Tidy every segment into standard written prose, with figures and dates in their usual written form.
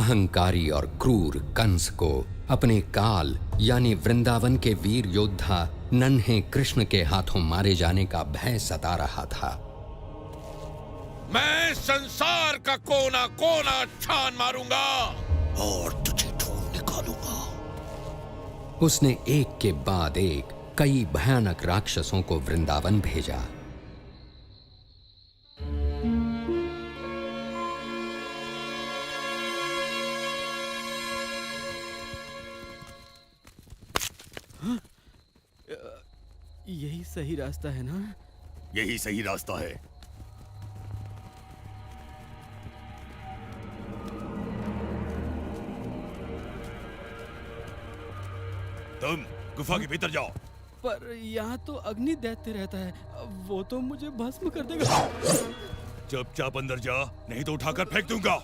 अहंकारी और क्रूर कंस को अपने काल यानी वृंदावन के वीर योद्धा नन्हे कृष्ण के हाथों मारे जाने का भय सता रहा था। मैं संसार का कोना कोना छान मारूंगा और तुझे ढूंढ निकालूंगा। उसने एक के बाद एक कई भयानक राक्षसों को वृंदावन भेजा। यही सही रास्ता है ना? यही सही रास्ता है। तुम गुफा के भीतर जाओ। पर यहाँ तो अग्नि दैत्य रहता है, वो तो मुझे भस्म कर देगा। चुपचाप अंदर जा, नहीं तो उठाकर फेंक दूंगा।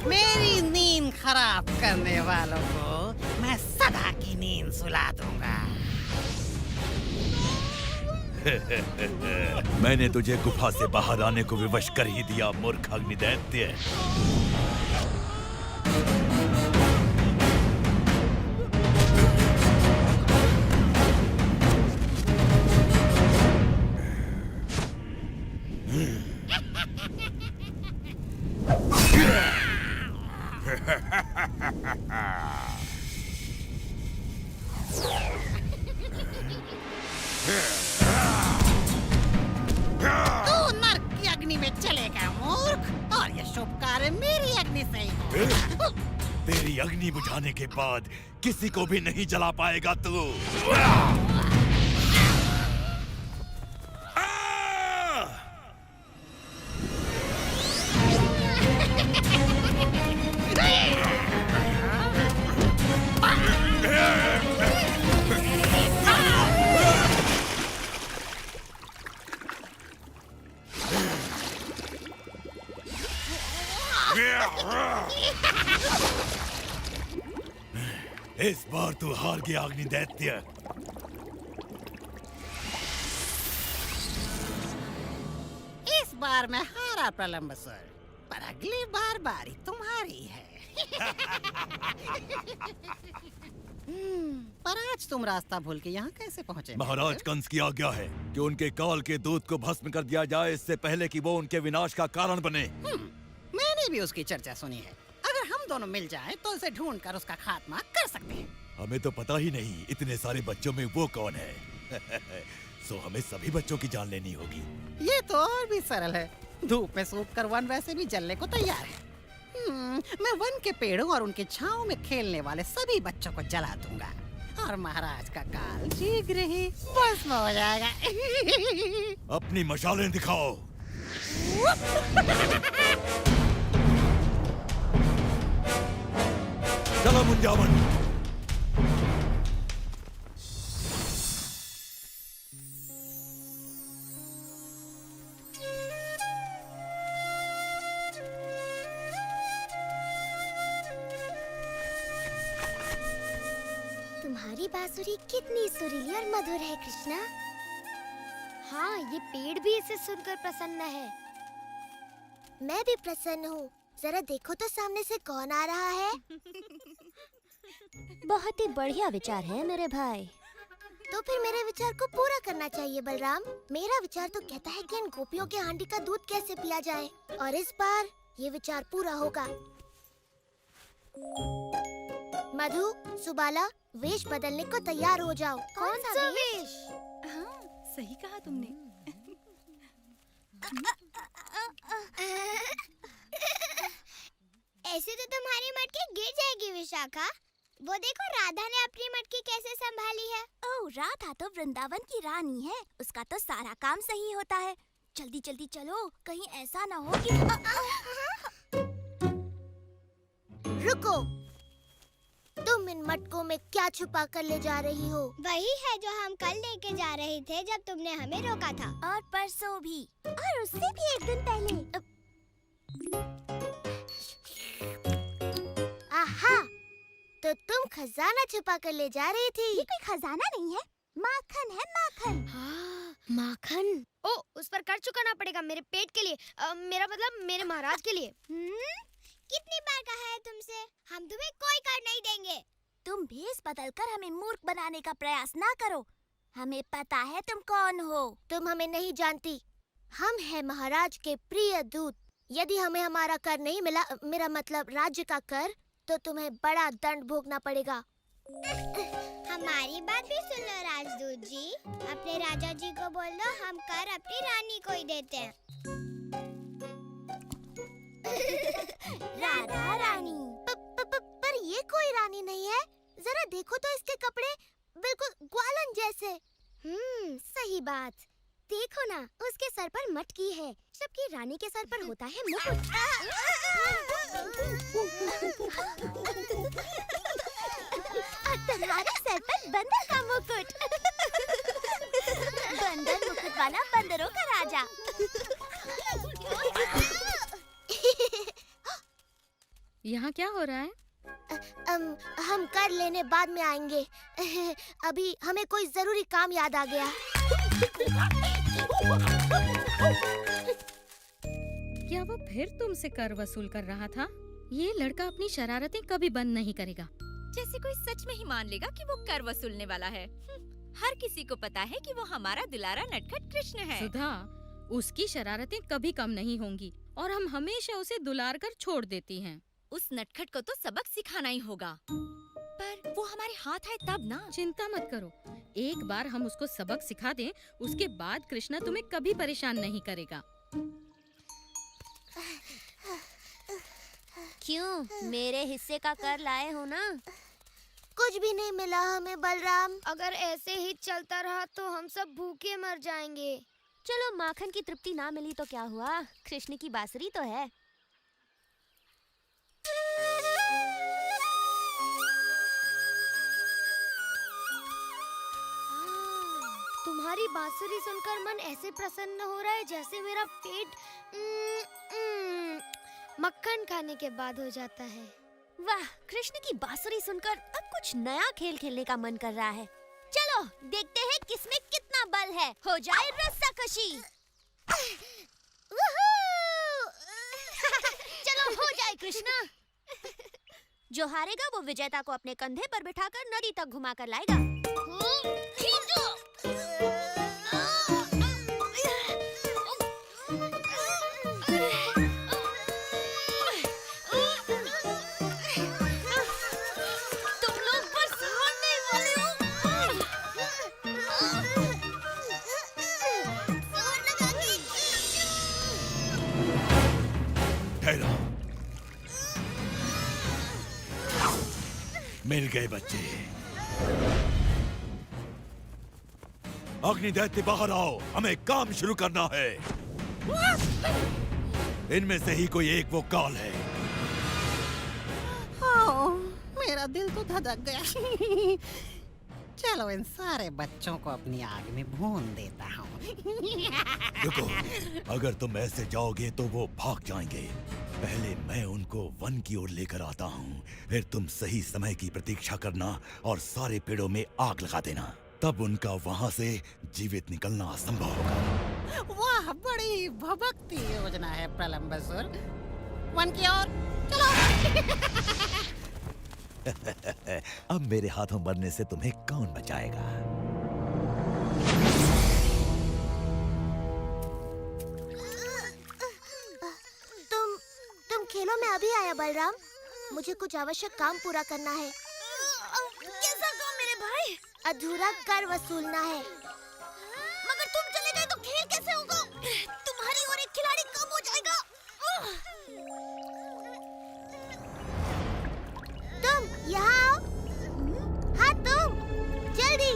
मेरी नींद खराब करने वालों को मैं सदा की नींद सुला दूंगा। मैंने तुझे गुफा से बाहर आने को विवश कर ही दिया, मूर्ख अग्निदैत्य। तू नरक की अग्नि में चलेगा मूर्ख, और ये शुभ कार्य मेरी अग्नि से ही होगा। तेरी अग्नि बुझाने के बाद किसी को भी नहीं जला पाएगा तू। इस बार तू हार गया अग्निदैत्य। इस बार मैं हारा प्रलंबसुर, पर अगली बार बारी तुम्हारी है। पर आज तुम रास्ता भूल के यहाँ कैसे पहुँचे? महाराज कंस की आज्ञा है कि उनके काल के दूत को भस्म कर दिया जाए, इससे पहले कि वो उनके विनाश का कारण बने। मैंने भी उसकी चर्चा सुनी है। अगर हम दोनों मिल जाएं तो उसे ढूंढकर उसका खात्मा कर सकते हैं। हमें तो पता ही नहीं इतने सारे बच्चों में वो कौन है। सो हमें सभी बच्चों की जान लेनी होगी। ये तो और भी सरल है। धूप में सूख कर वन वैसे भी जलने को तैयार है। मैं वन के पेड़ों और उनके छांव में खेलने वाले सभी बच्चों को जला दूंगा, और महाराज का काल शीघ्र ही भस्म हो जाएगा। अपनी मशालें दिखाओ। चलो मुंजावन। तुम्हारी बांसुरी कितनी सुरीली और मधुर है कृष्णा। हाँ, ये पेड़ भी इसे सुनकर प्रसन्न है। मैं भी प्रसन्न हूँ। जरा देखो तो सामने से कौन आ रहा है। बहुत ही बढ़िया विचार है मेरे भाई। तो फिर मेरे विचार को पूरा करना चाहिए बलराम। मेरा विचार तो कहता है कि इन गोपियों के हांडी का दूध कैसे पिया जाए, और इस बार ये विचार पूरा होगा। मधु, सुबाला, वेश बदलने को तैयार हो जाओ। कौन सा वेश? हाँ, सही कहा तुमने। ऐसे तो तुम्हारी मटकी गिर जाएगी विशाखा। वो देखो राधा ने अपनी मटकी कैसे संभाली है। ओह, राधा तो वृंदावन की रानी है, उसका तो सारा काम सही होता है। जल्दी जल्दी चलो, कहीं ऐसा ना हो कि रुको, तुम इन मटकों में क्या छुपा कर ले जा रही हो? वही है जो हम कल लेके जा रहे थे जब तुमने हमें रोका था। और परसों भी, और उससे भी एक दिन पहले। आहा, तो तुम खजाना छुपा कर ले जा रही थी। ये कोई खजाना नहीं है, माखन है, माखन। हाँ, माखन। ओ, उस पर कर चुकाना पड़ेगा मेरे पेट के लिए, मेरा मतलब मेरे महाराज के लिए। कितनी बार कहा है तुमसे, हम तुम्हें कोई कर नहीं देंगे। तुम भेष बदलकर हमें मूर्ख बनाने का प्रयास ना करो। हमें पता है तुम कौन हो। तुम हमें नहीं जानती, हम हैं महाराज के प्रिय दूत। यदि हमें हमारा कर नहीं मिला, मेरा मतलब राज्य का कर, तो तुम्हें बड़ा दंड भोगना पड़ेगा। हमारी बात भी सुन लो राजदूत जी, अपने राजा जी को बोल दो हम कर अपनी रानी को ही देते हैं। राधा रानी। पर ये कोई रानी नहीं है, जरा देखो तो इसके कपड़े बिल्कुल ग्वालन जैसे। सही बात। देखो ना, उसके सर पर मटकी है, जबकि रानी के सर पर होता है मुकुट। और तुम्हारे सर पर बंदर का मुकुट। बंदर मुकुट वाला बंदरों का राजा। यहाँ क्या हो रहा है? हम कर लेने बाद में आएंगे। अभी हमें कोई जरूरी काम याद आ गया। क्या वो फिर तुमसे कर वसूल कर रहा था? ये लड़का अपनी शरारतें कभी बंद नहीं करेगा। जैसे कोई सच में ही मान लेगा कि वो कर वसूलने वाला है। हर किसी को पता है कि वो हमारा दुलारा नटखट कृष्ण है। सुधा, उसकी शरारतें कभी कम नहीं होंगी और हम हमेशा उसे दुलार कर छोड़ देती हैं। उस नटखट को तो सबक सिखाना ही होगा। पर वो हमारे हाथ आए तब ना। चिंता मत करो, एक बार हम उसको सबक सिखा दें, उसके बाद कृष्णा तुम्हें कभी परेशान नहीं करेगा। क्यों, मेरे हिस्से का कर लाए हो ना? कुछ भी नहीं मिला हमें बलराम। अगर ऐसे ही चलता रहा तो हम सब भूखे मर जाएंगे। चलो, माखन की तृप्ति ना मिली तो क्या हुआ, कृष्ण की बांसुरी तो है। तुम्हारी बांसुरी सुनकर मन ऐसे प्रसन्न हो रहा है जैसे मेरा पेट मक्खन खाने के बाद हो जाता है। वाह, कृष्ण की बांसुरी सुनकर अब कुछ नया खेल खेलने का मन कर रहा है। चलो देखते हैं किसमें कितना बल है। हो जाए रस्साकशी। चलो हो जाए कृष्णा। जो हारेगा वो विजेता को अपने कंधे पर बिठाकर नदी तक घुमा कर लाएगा। तुम लोग बस मरने वाले हो। ठहरो, मिल गए बच्चे। अग्नि दैत्य बाहर आओ, हमें काम शुरू करना है। इनमें से ही कोई एक वो काल है। मेरा दिल तो धड़क गया। चलो इन सारे बच्चों को अपनी आग में भून देता हूँ। रुको, अगर तुम ऐसे जाओगे तो वो भाग जाएंगे। पहले मैं उनको वन की ओर लेकर आता हूँ, फिर तुम सही समय की प्रतीक्षा करना और सारे पेड़ों में आग लगा देना। तब उनका वहाँ से जीवित निकलना असंभव होगा। वाह, बड़ी भभकती योजना है प्रलंबासुर। वन की ओर चलो। अब मेरे हाथों मरने से तुम्हें कौन बचाएगा? तुम खेलों में अभी आया बलराम। मुझे कुछ आवश्यक काम पूरा करना है। कैसा काम मेरे भाई? अधूरा कर वसूलना है। मगर तुम चले गए तो खेल कैसे होगा? तुम्हारी और एक खिलाड़ी कम हो जाएगा। तुम यहाँ आओ। हाँ तुम, जल्दी।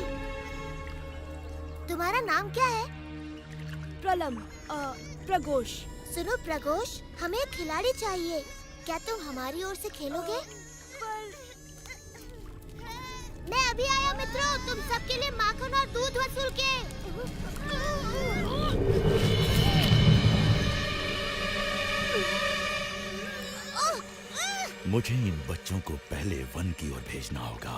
तुम्हारा नाम क्या है? प्रघोष। सुनो प्रघोष, हमें एक खिलाड़ी चाहिए। क्या तुम हमारी ओर से खेलोगे? मैं अभी आया मित्रों, तुम सबके लिए माखन और दूध वसूल के। मुझे इन बच्चों को पहले वन की ओर भेजना होगा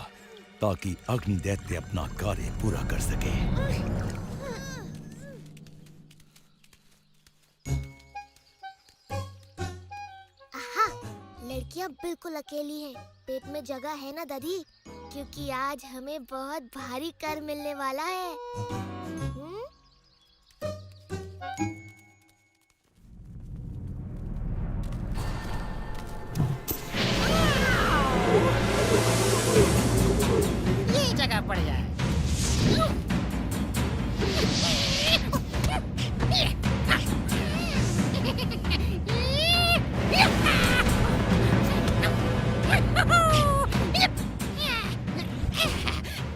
ताकि अग्नि दैत्य अपना कार्य पूरा कर सके। आहा, लड़कियां बिल्कुल अकेली हैं। पेट में जगह है ना दादी? क्योंकि आज हमें बहुत भारी कर मिलने वाला है। ये जगह बढ़िया है।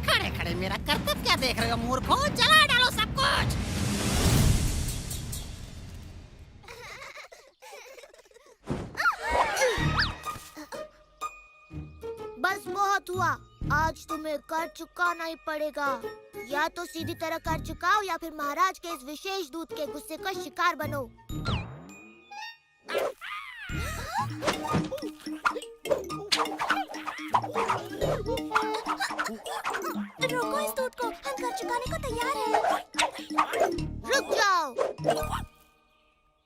खड़े खड़े मेरा करतब क्या देख रहे हो मूर्खों? जला डालो सब कुछ। बस बहुत हुआ। आज तुम्हें कर चुकाना ही पड़ेगा। या तो सीधी तरह कर चुकाओ या फिर महाराज के इस विशेष दूत के गुस्से का शिकार बनो। रोको इस दूत को, हम कर चुकाने को तैयार हैं। रुक जाओ।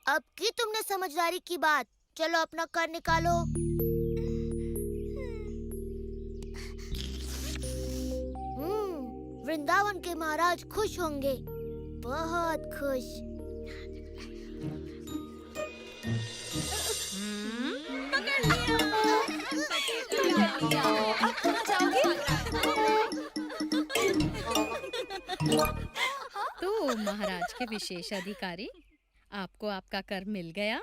अब की तुमने समझदारी की बात। चलो अपना कर निकालो। वृंदावन के महाराज खुश होंगे, बहुत खुश। तो महाराज के विशेष अधिकारी, आपको आपका कर मिल गया।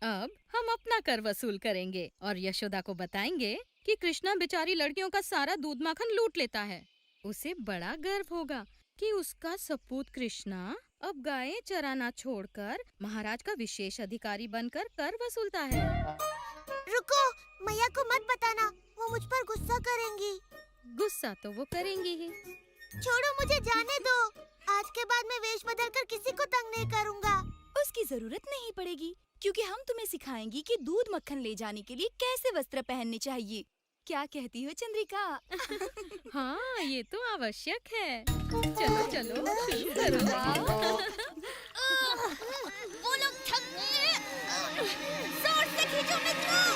अब हम अपना कर वसूल करेंगे और यशोदा को बताएंगे कि कृष्णा बेचारी लड़कियों का सारा दूध माखन लूट लेता है। उसे बड़ा गर्व होगा कि उसका सपूत कृष्णा अब गायें चराना छोड़कर महाराज का विशेष अधिकारी बनकर कर वसूलता है। रुको, मैया को मत बताना, वो मुझ पर गुस्सा करेंगी। गुस्सा तो वो करेंगी ही। छोड़ो, मुझे जाने दो। आज के बाद मैं वेश बदलकर किसी को तंग नहीं करूँगा। उसकी जरूरत नहीं पड़ेगी, क्योंकि हम तुम्हें सिखाएंगी कि दूध मक्खन ले जाने के लिए कैसे वस्त्र पहनने चाहिए। क्या कहती हो चंद्रिका? हाँ, ये तो आवश्यक है। चलो चलो शुरू करो। वो लोग थक गए। जोर से खींचो मित्रों।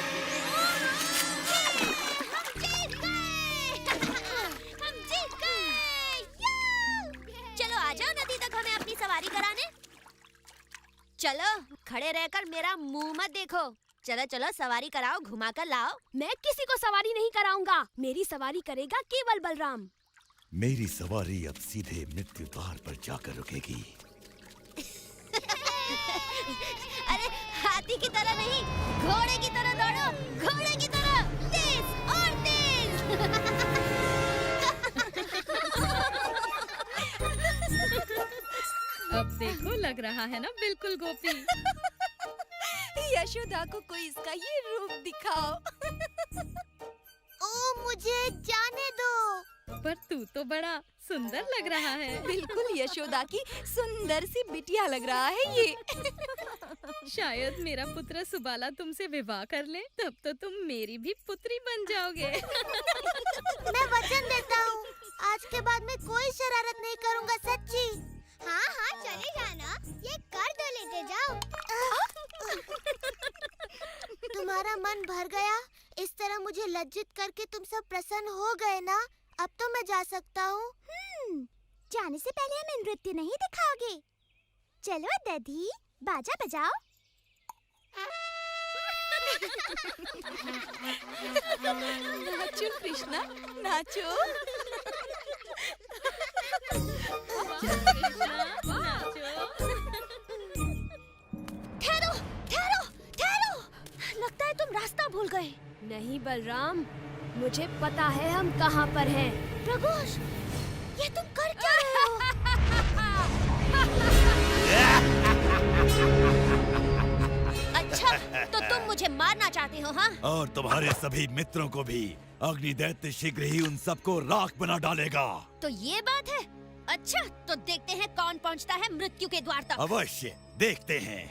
हम जीत गए। हम जीत गए। चलो आ जाओ नदी तक हमें अपनी सवारी कराने। चलो, खड़े रहकर मेरा मुंह मत देखो। चलो चलो सवारी कराओ, घुमा कर लाओ। मैं किसी को सवारी नहीं कराऊंगा। मेरी सवारी करेगा केवल बलराम। मेरी सवारी अब सीधे मृत्यु द्वार पर जाकर रुकेगी। अरे हाथी की तरह नहीं, घोड़े की तरह दौड़ो। घोड़े की तरह तेज और तेज। अब देखो, लग रहा है ना बिल्कुल गोपी। यशोदा को कोई इसका ये रूप दिखाओ। ओ, मुझे जाने दो। पर तू तो बड़ा सुंदर लग रहा है। बिल्कुल यशोदा की सुंदर सी बिटिया लग रहा है ये। शायद मेरा पुत्र सुबाला तुमसे विवाह कर ले, तब तो तुम मेरी भी पुत्री बन जाओगे। मैं वचन देता हूँ, आज के बाद मैं कोई शरारत नहीं करूँगा, सच्ची। हाँ हाँ चले जाना, ये कर दो, लेते जाओ। तुम्हारा मन भर गया? इस तरह मुझे लज्जित करके तुम सब प्रसन्न हो गए ना? अब तो मैं जा सकता हूँ। जाने से पहले हमें नृत्य नहीं दिखाओगे? चलो दधी, बाजा बजाओ। नाचो कृष्णा, नाचो। ठहरो, ठहरो, ठहरो। लगता है तुम रास्ता भूल गए। नहीं बलराम, मुझे पता है हम कहाँ पर हैं। प्रगोष, ये तुम कर क्या रहे हो? अच्छा, तो तुम मुझे मारना चाहते हो, हाँ? और तुम्हारे सभी मित्रों को भी। अग्नि दैत्य शीघ्र ही उन सबको राख बना डालेगा। तो ये बात है। अच्छा, तो देखते हैं कौन पहुंचता है मृत्यु के द्वार तक। अवश्य देखते हैं।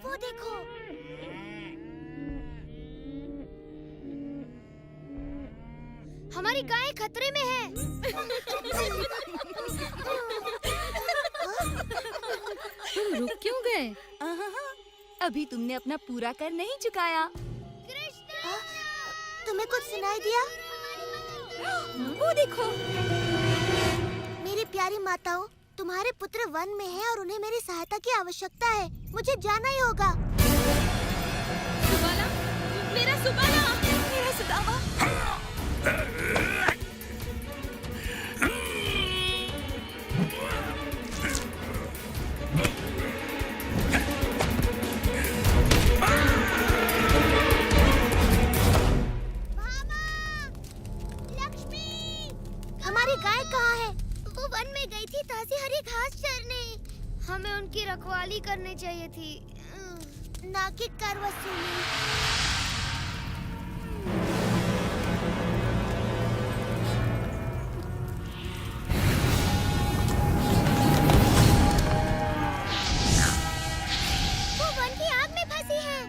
वो देखो। हमारी गाय खतरे में है। तुम रुक क्यों गए? अभी तुमने अपना पूरा कर नहीं चुकाया। तुम्हें कुछ सुनाई दिया? वो देखो। मेरी प्यारी माताओं, तुम्हारे पुत्र वन में हैं और उन्हें मेरी सहायता की आवश्यकता है। मुझे जाना ही होगा। सुबाला, मेरा सुबाला, मेरा सुदामा। हमारी गाय कहाँ है? वो वन में गई थी ताज़ी हरी घास चरने। हमें उनकी रखवाली करनी चाहिए थी, ना कि कर वसूली। वो वन की आग में फंसी है।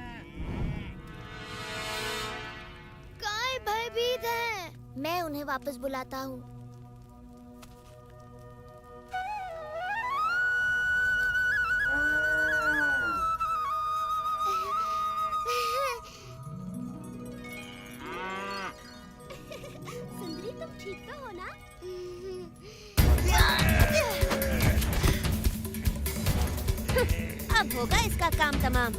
गाय भयभीत है। मैं उन्हें वापस बुलाता हूँ। सुंदरी, तुम ठीक तो हो ना? अब होगा इसका काम तमाम।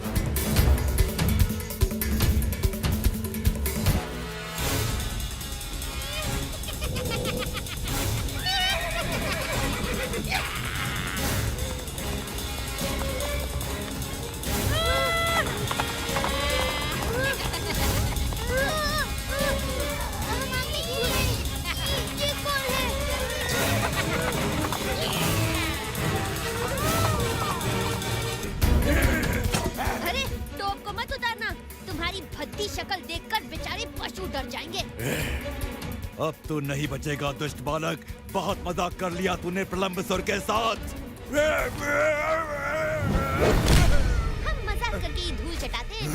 अरे टोप को मत उतारना, तुम्हारी भद्दी शक्ल देखकर बेचारे पशु डर जाएंगे। अब तू नहीं बचेगा दुष्ट बालक। बहुत मजाक कर लिया तूने प्रलंबसुर के साथ। हम मजाक करके ही धूल चटाते हैं।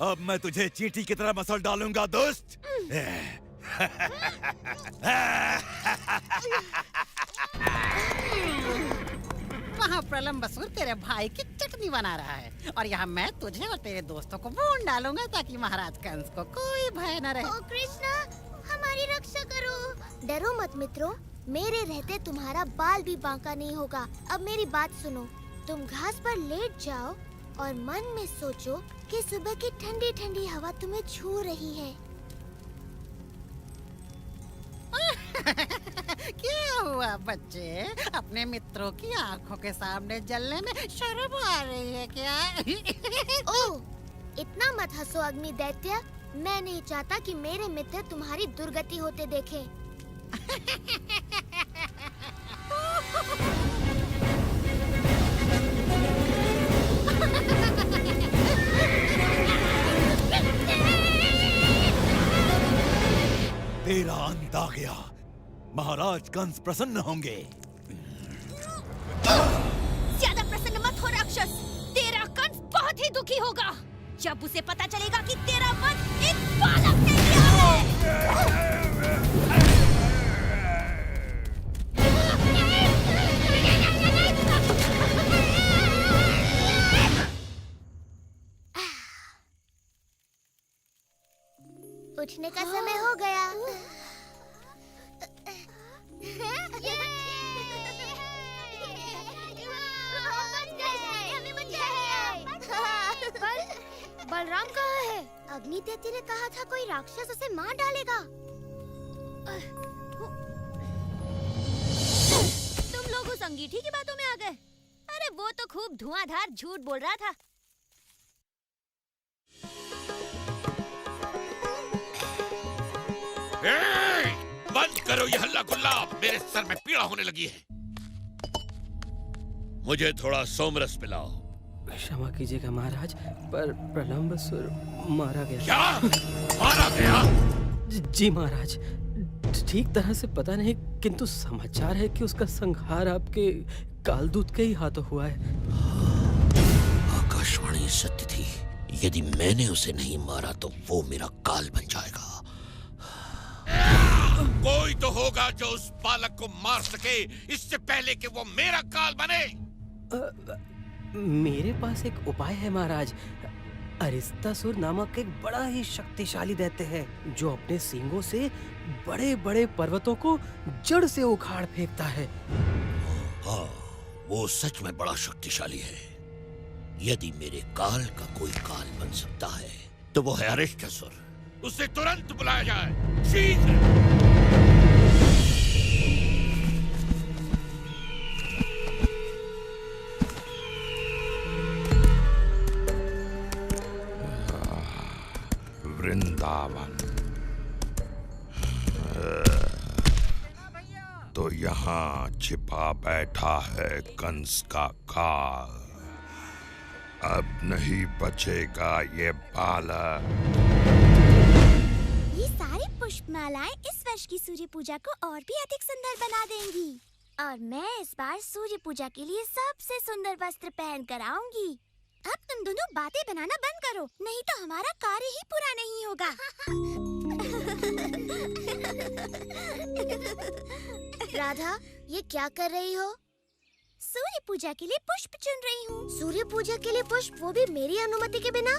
अब मैं तुझे चींटी की तरह मसल डालूंगा दुष्ट। वहाँ प्रलंबसुर तेरे भाई की चटनी बना रहा है और यहाँ मैं तुझे और तेरे दोस्तों को भून डालूंगा ताकि महाराज कंस को कोई भय न रहे। ओ कृष्णा, हमारी रक्षा करो। डरो मत मित्रों, मेरे रहते तुम्हारा बाल भी बांका नहीं होगा। अब मेरी बात सुनो, तुम घास पर लेट जाओ और मन में सोचो कि सुबह की ठंडी ठंडी हवा तुम्हें छू रही है। क्या हुआ बच्चे? अपने मित्रों की आंखों के सामने जलने में शर्म आ रही है क्या? ओह, इतना मत हंसो अग्नि दैत्य। मैं नहीं चाहता कि मेरे मित्र तुम्हारी दुर्गति होते देखें। तेरा अंत आ गया। महाराज कंस प्रसन्न होंगे। ज्यादा प्रसन्न मत हो राक्षस, तेरा कंस बहुत ही दुखी होगा जब उसे पता चलेगा कि तेरा वध एक बालक ने किया है। उठने का समय हो गया। बलराम कहाँ है? अग्नि दैत्य ने कहा था कोई राक्षस उसे मार डालेगा। तुम लोग उस अंगीठी की बातों में आ गए। अरे वो तो खूब धुआंधार झूठ बोल रहा था। बंद करो ये हल्ला गुल्ला, मेरे सर में पीड़ा होने लगी है। मुझे थोड़ा सोमरस पिलाओ। क्षमा कीजिएगा महाराज, पर प्रलंबसुर मारा गया। क्या मारा गया? जी महाराज, ठीक तरह से पता नहीं, किंतु समाचार है कि उसका संहार आपके कालदूत के ही हाथों हुआ है। आकाशवाणी सत्य थी। यदि मैंने उसे नहीं मारा तो वो मेरा काल बन जाएगा। कोई तो होगा जो उस बालक को मार सके इससे पहले कि वो मेरा काल बने। मेरे पास एक उपाय है महाराज। अरिस्तासुर नामक एक बड़ा ही शक्तिशाली दैत्य है जो अपने सींगों से बड़े बड़े पर्वतों को जड़ से उखाड़ फेंकता है। हाँ, वो सच में बड़ा शक्तिशाली है। यदि मेरे काल का कोई काल बन सकता है तो वो है अरिस्तासुर। उसे तुरंत बुलाया जाए, शीघ्र। वृंदावन तो यहाँ छिपा बैठा है कंस का काल। अब नहीं बचेगा ये बालक। ये सारी पुष्पमालाएं इस वर्ष की सूर्य पूजा को और भी अधिक सुंदर बना देंगी। और मैं इस बार सूर्य पूजा के लिए सबसे सुंदर वस्त्र पहन कर आऊंगी। अब तुम दोनों बातें बनाना बंद करो, नहीं तो हमारा कार्य ही पूरा नहीं होगा। राधा, ये क्या कर रही हो? सूर्य पूजा के लिए पुष्प चुन रही हूँ। सूर्य पूजा के लिए पुष्प, वो भी मेरी अनुमति के बिना?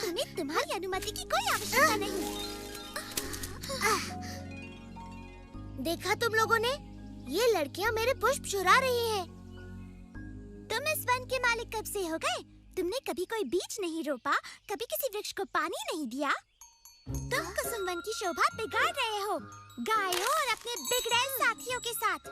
हमें तुम्हारी अनुमति की कोई आवश्यकता नहीं। देखा तुम लोगों ने, ये लड़कियां मेरे पुष्प चुरा रही हैं। तुम इस वन के मालिक कब से हो गए? तुमने कभी कोई बीज नहीं रोपा, कभी किसी वृक्ष को पानी नहीं दिया। तुम कुसुम वन की शोभा बिगाड़ रहे हो, गायों और अपने बिगड़ैल साथियों के साथ।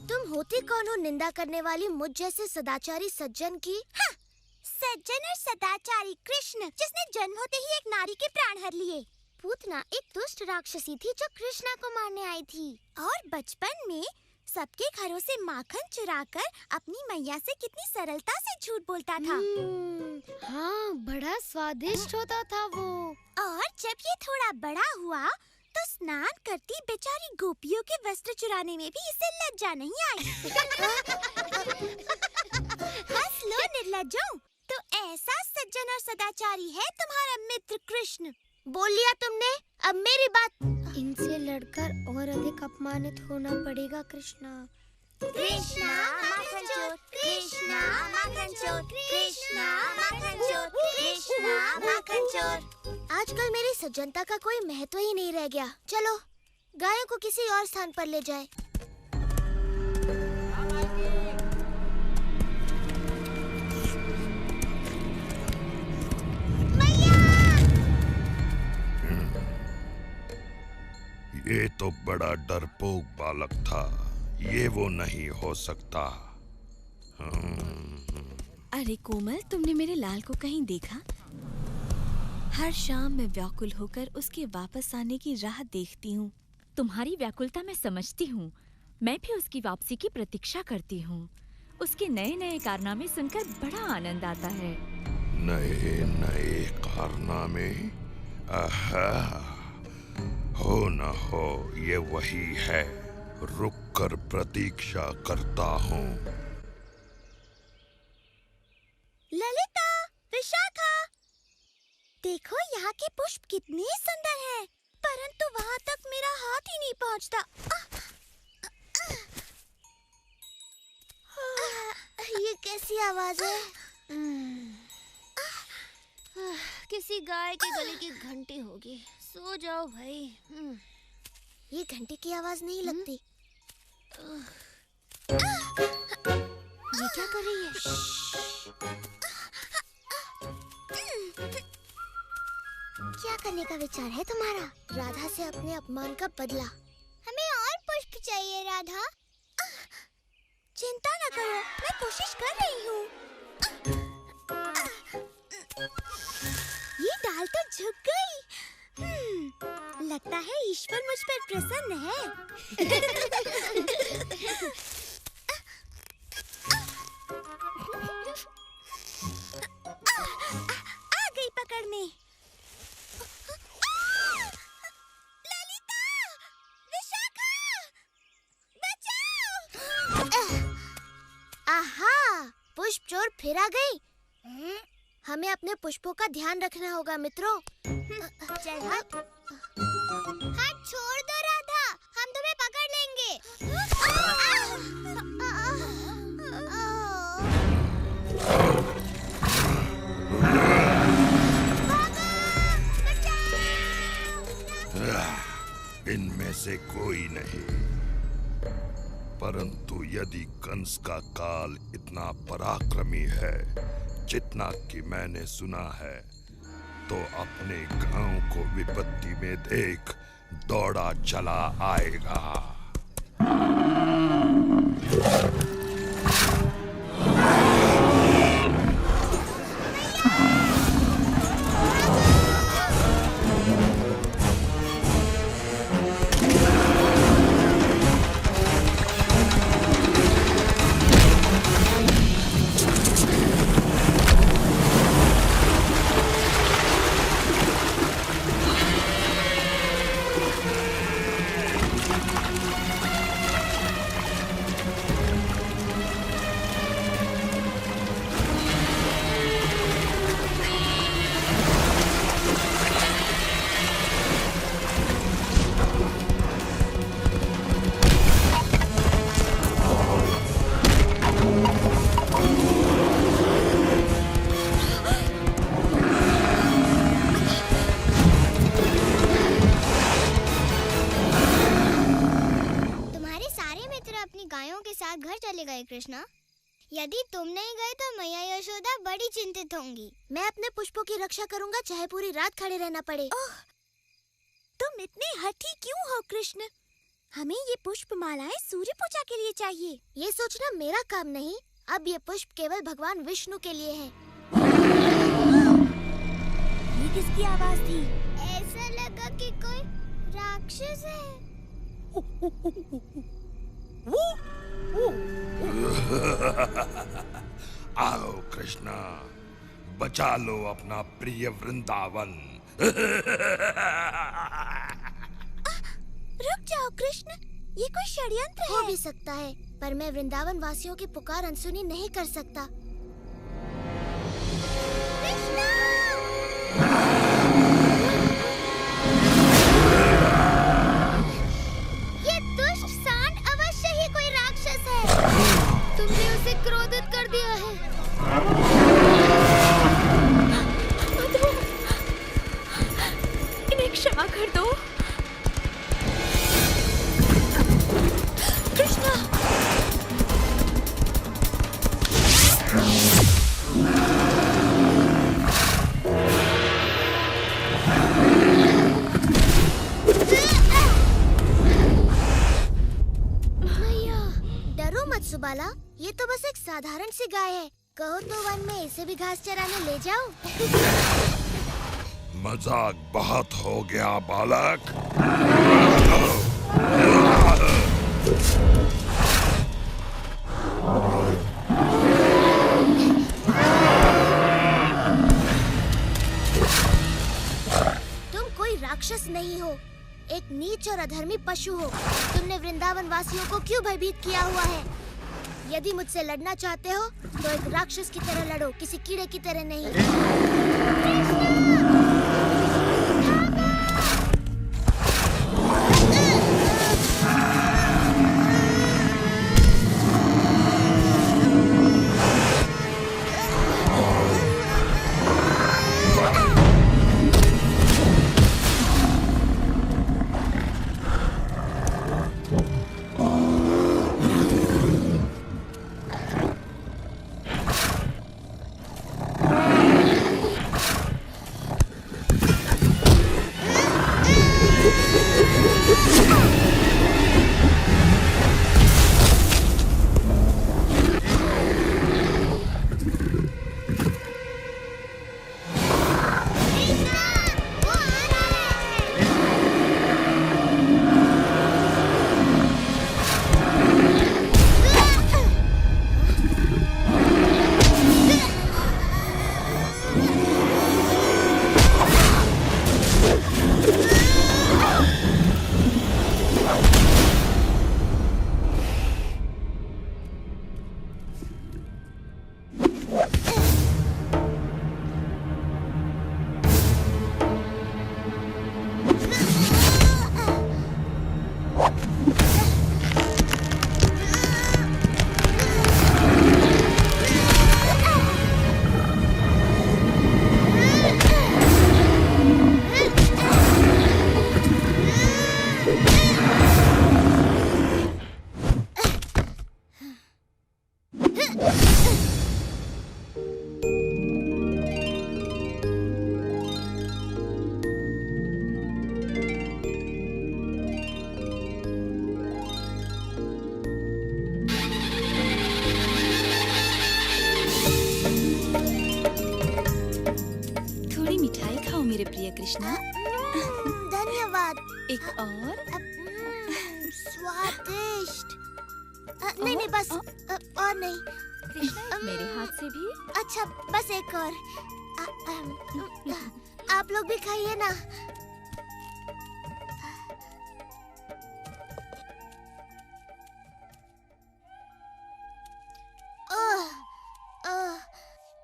तुम होती कौन हो निंदा करने वाली मुझ जैसे सदाचारी सज्जन की? हाँ, सज्जन और सदाचारी कृष्ण, जिसने जन्म होते ही एक नारी के प्राण हर लिए। पूतना एक दुष्ट राक्षसी थी जो कृष्णा को मारने आई थी। और बचपन में सबके घरों से माखन चुराकर अपनी मैया से कितनी सरलता से झूठ बोलता था। हाँ, बड़ा स्वादिष्ट होता था वो। और जब ये थोड़ा बड़ा हुआ तो स्नान करती बेचारी गोपियों के वस्त्र चुराने में भी इसे लज्जा नहीं आई। हंस लो निर्लज्जों, तो ऐसा सज्जन और सदाचारी है तुम्हारा मित्र कृष्ण। बोल लिया तुमने, अब मेरी बात। इनसे लड़कर और अधिक अपमानित होना पड़ेगा कृष्णा। कृष्णा माखन चोर, कृष्णा माखन चोर, कृष्णा माखन चोर, कृष्णा माखन चोर। आजकल मेरी सज्जनता का कोई महत्व ही नहीं रह गया। चलो, गायों को किसी और स्थान पर ले जाए। ये तो बड़ा डरपोक बालक था, ये वो नहीं हो सकता। अरे कोमल, तुमने मेरे लाल को कहीं देखा? हर शाम मैं व्याकुल होकर उसके वापस आने की राह देखती हूँ। तुम्हारी व्याकुलता मैं समझती हूँ। मैं भी उसकी वापसी की प्रतीक्षा करती हूँ। उसके नए नए कारनामे सुनकर बड़ा आनंद आता है। नए नए कारनामे? हो न हो ये वही है, रुक कर प्रतीक्षा करता हूँ। ललिता, विशाखा, देखो यहाँ के पुष्प कितने सुंदर हैं, परंतु वहाँ तक मेरा हाथ ही नहीं पहुँचता। ये कैसी आवाज है? किसी गाय के गले की घंटी होगी। सो जाओ भाई। ये घंटी की आवाज नहीं लगती। ये क्या कर रही है? क्या करने का विचार है तुम्हारा? राधा से अपने अपमान का बदला। हमें और पुष्प चाहिए राधा। चिंता न करो, मैं कोशिश कर रही हूँ। ये डाल तो झुक गई। लगता है ईश्वर मुझ पर प्रसन्न है। आ गई पकड़ने। ललिता, विशाखा, बचाओ! आहा, पुष्प चोर फिर आ गई। हमें अपने पुष्पों का ध्यान रखना होगा मित्रों। चल हट। हट, छोड़ दो राधा, हम तुम्हें पकड़ लेंगे। इनमें से कोई नहीं, परंतु यदि कंस का काल इतना पराक्रमी है जितना कि मैंने सुना है, तो अपने गांव को विपत्ति में देख दौड़ा चला आएगा। घर चले गए कृष्णा। यदि तुम नहीं गए तो मैया यशोदा बड़ी चिंतित होंगी। मैं अपने पुष्पों की रक्षा करूंगा, चाहे पूरी रात खड़े रहना पड़े। ओह, तुम इतने हठी क्यों हो कृष्ण? हमें ये पुष्प मालाएं सूर्य पूजा के लिए चाहिए। ये सोचना मेरा काम नहीं। अब ये पुष्प केवल भगवान विष्णु के लिए है। ये किसकी आवाज थी? ऐसा लगा कि कोई राक्षस है। आओ कृष्णा, बचा लो अपना प्रिय वृंदावन। रुक जाओ कृष्ण, ये कोई षड्यंत्र है। हो भी सकता है, पर मैं वृंदावन वासियों की पुकार अनसुनी नहीं कर सकता। ये दुष्ट सांड अवश्य ही कोई राक्षस है। तुमने उसे क्रोधित कर दिया है। इन्हें क्षमा कर दो। कृष्णा, मैया, डरो मत सुबाला, ये तो बस एक साधारण सी गाय है। कहो तो वन में इसे भी घास चराने ले जाओ। मजाक बहुत हो गया बालक। तुम कोई राक्षस नहीं हो, एक नीच और अधर्मी पशु हो। तुमने वृंदावन वासियों को क्यों भयभीत किया हुआ है? यदि मुझसे लड़ना चाहते हो तो एक राक्षस की तरह लड़ो, किसी कीड़े की तरह नहीं। मेरे प्रिय कृष्णा। धन्यवाद। एक और? स्वादिष्ट। नहीं नहीं बस और नहीं। कृष्णा मेरे हाथ से भी। अच्छा बस एक और। आप लोग भी खाइए ना।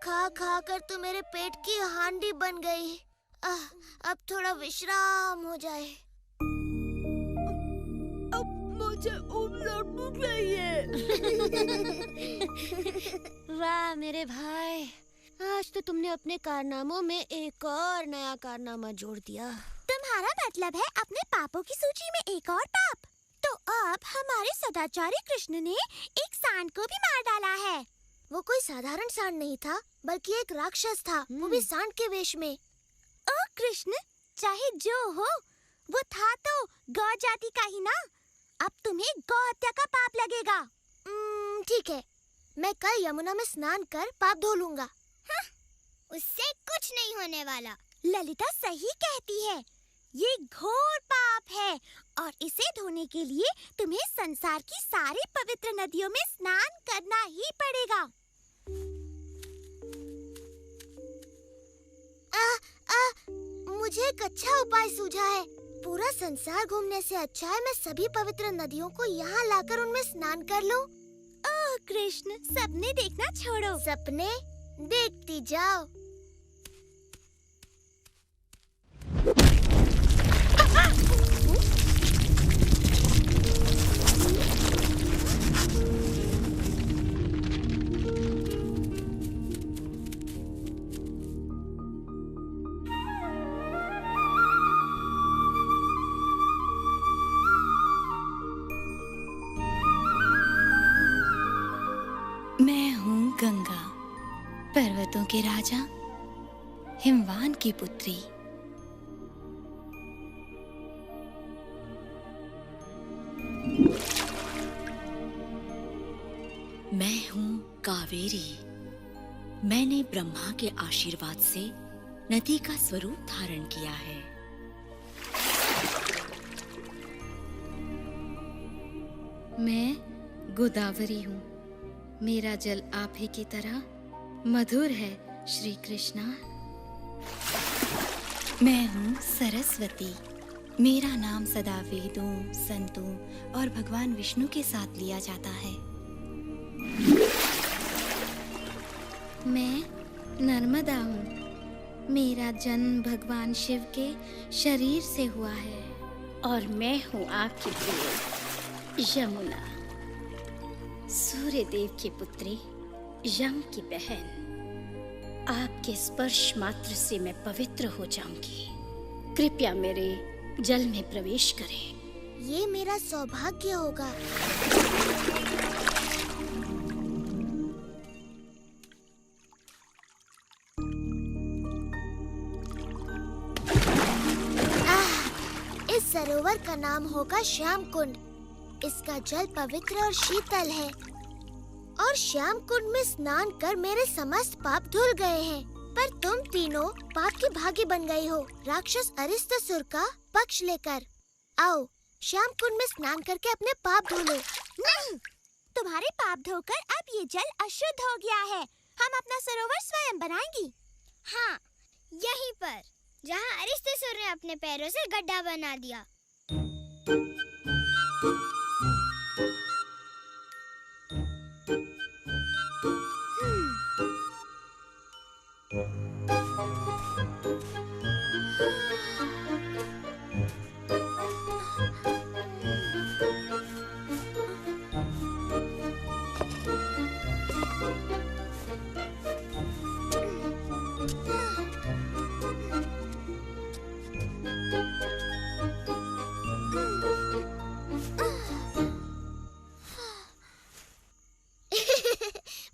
खा खा कर तो मेरे पेट की हांडी बन गई। अब थोड़ा विश्राम हो जाए। अब मुझे भूख रही है। वाह मेरे भाई, आज तो तुमने अपने कारनामों में एक और नया कारनामा जोड़ दिया। तुम्हारा मतलब है अपने पापों की सूची में एक और पाप? तो अब हमारे सदाचारी कृष्ण ने एक सांड को भी मार डाला है। वो कोई साधारण सांड नहीं था, बल्कि एक राक्षस था, वो भी सांड के वेश में। ओ कृष्ण, चाहे जो हो, वो था तो गौ जाति का ही ना। अब तुम्हें गौ हत्या का पाप लगेगा। ठीक है, मैं कल यमुना में स्नान कर पाप धो लूंगा। उससे कुछ नहीं होने वाला। ललिता सही कहती है, ये घोर पाप है और इसे धोने के लिए तुम्हें संसार की सारी पवित्र नदियों में स्नान करना ही पड़ेगा। मुझे एक अच्छा उपाय सूझा है। पूरा संसार घूमने से अच्छा है मैं सभी पवित्र नदियों को यहाँ लाकर उनमें स्नान कर लूं। ओह कृष्ण, सपने देखना छोड़ो। सपने देखती जाओ। मैं हूँ गंगा, पर्वतों के राजा, हिमवान की पुत्री। मैं हूँ कावेरी। मैंने ब्रह्मा के आशीर्वाद से नदी का स्वरूप धारण किया है। मैं गोदावरी हूँ। मेरा जल आप ही की तरह मधुर है श्री कृष्णा। मैं हूँ सरस्वती। मेरा नाम सदा वेदों, संतों और भगवान विष्णु के साथ लिया जाता है। मैं नर्मदा हूँ। मेरा जन्म भगवान शिव के शरीर से हुआ है। और मैं हूँ आपकी प्रिय यमुना, सूर्य देव की पुत्री, यम की बहन। आपके स्पर्श मात्र से मैं पवित्र हो जाऊंगी। कृपया मेरे जल में प्रवेश करें। ये मेरा सौभाग्य होगा। इस सरोवर का नाम होगा श्याम कुंड। इसका जल पवित्र और शीतल है और श्याम कुंड में स्नान कर मेरे समस्त पाप धुल गए हैं। पर तुम तीनों पाप की भागी बन गई हो, राक्षस अरिष्टासुर का पक्ष लेकर। आओ श्याम कुंड में स्नान करके अपने पाप धो लो। नहीं, तुम्हारे पाप धोकर अब ये जल अशुद्ध हो गया है। हम अपना सरोवर स्वयं बनाएंगी। हाँ, यहीं पर जहाँ अरिष्टासुर ने अपने पैरों से गड्ढा बना दिया।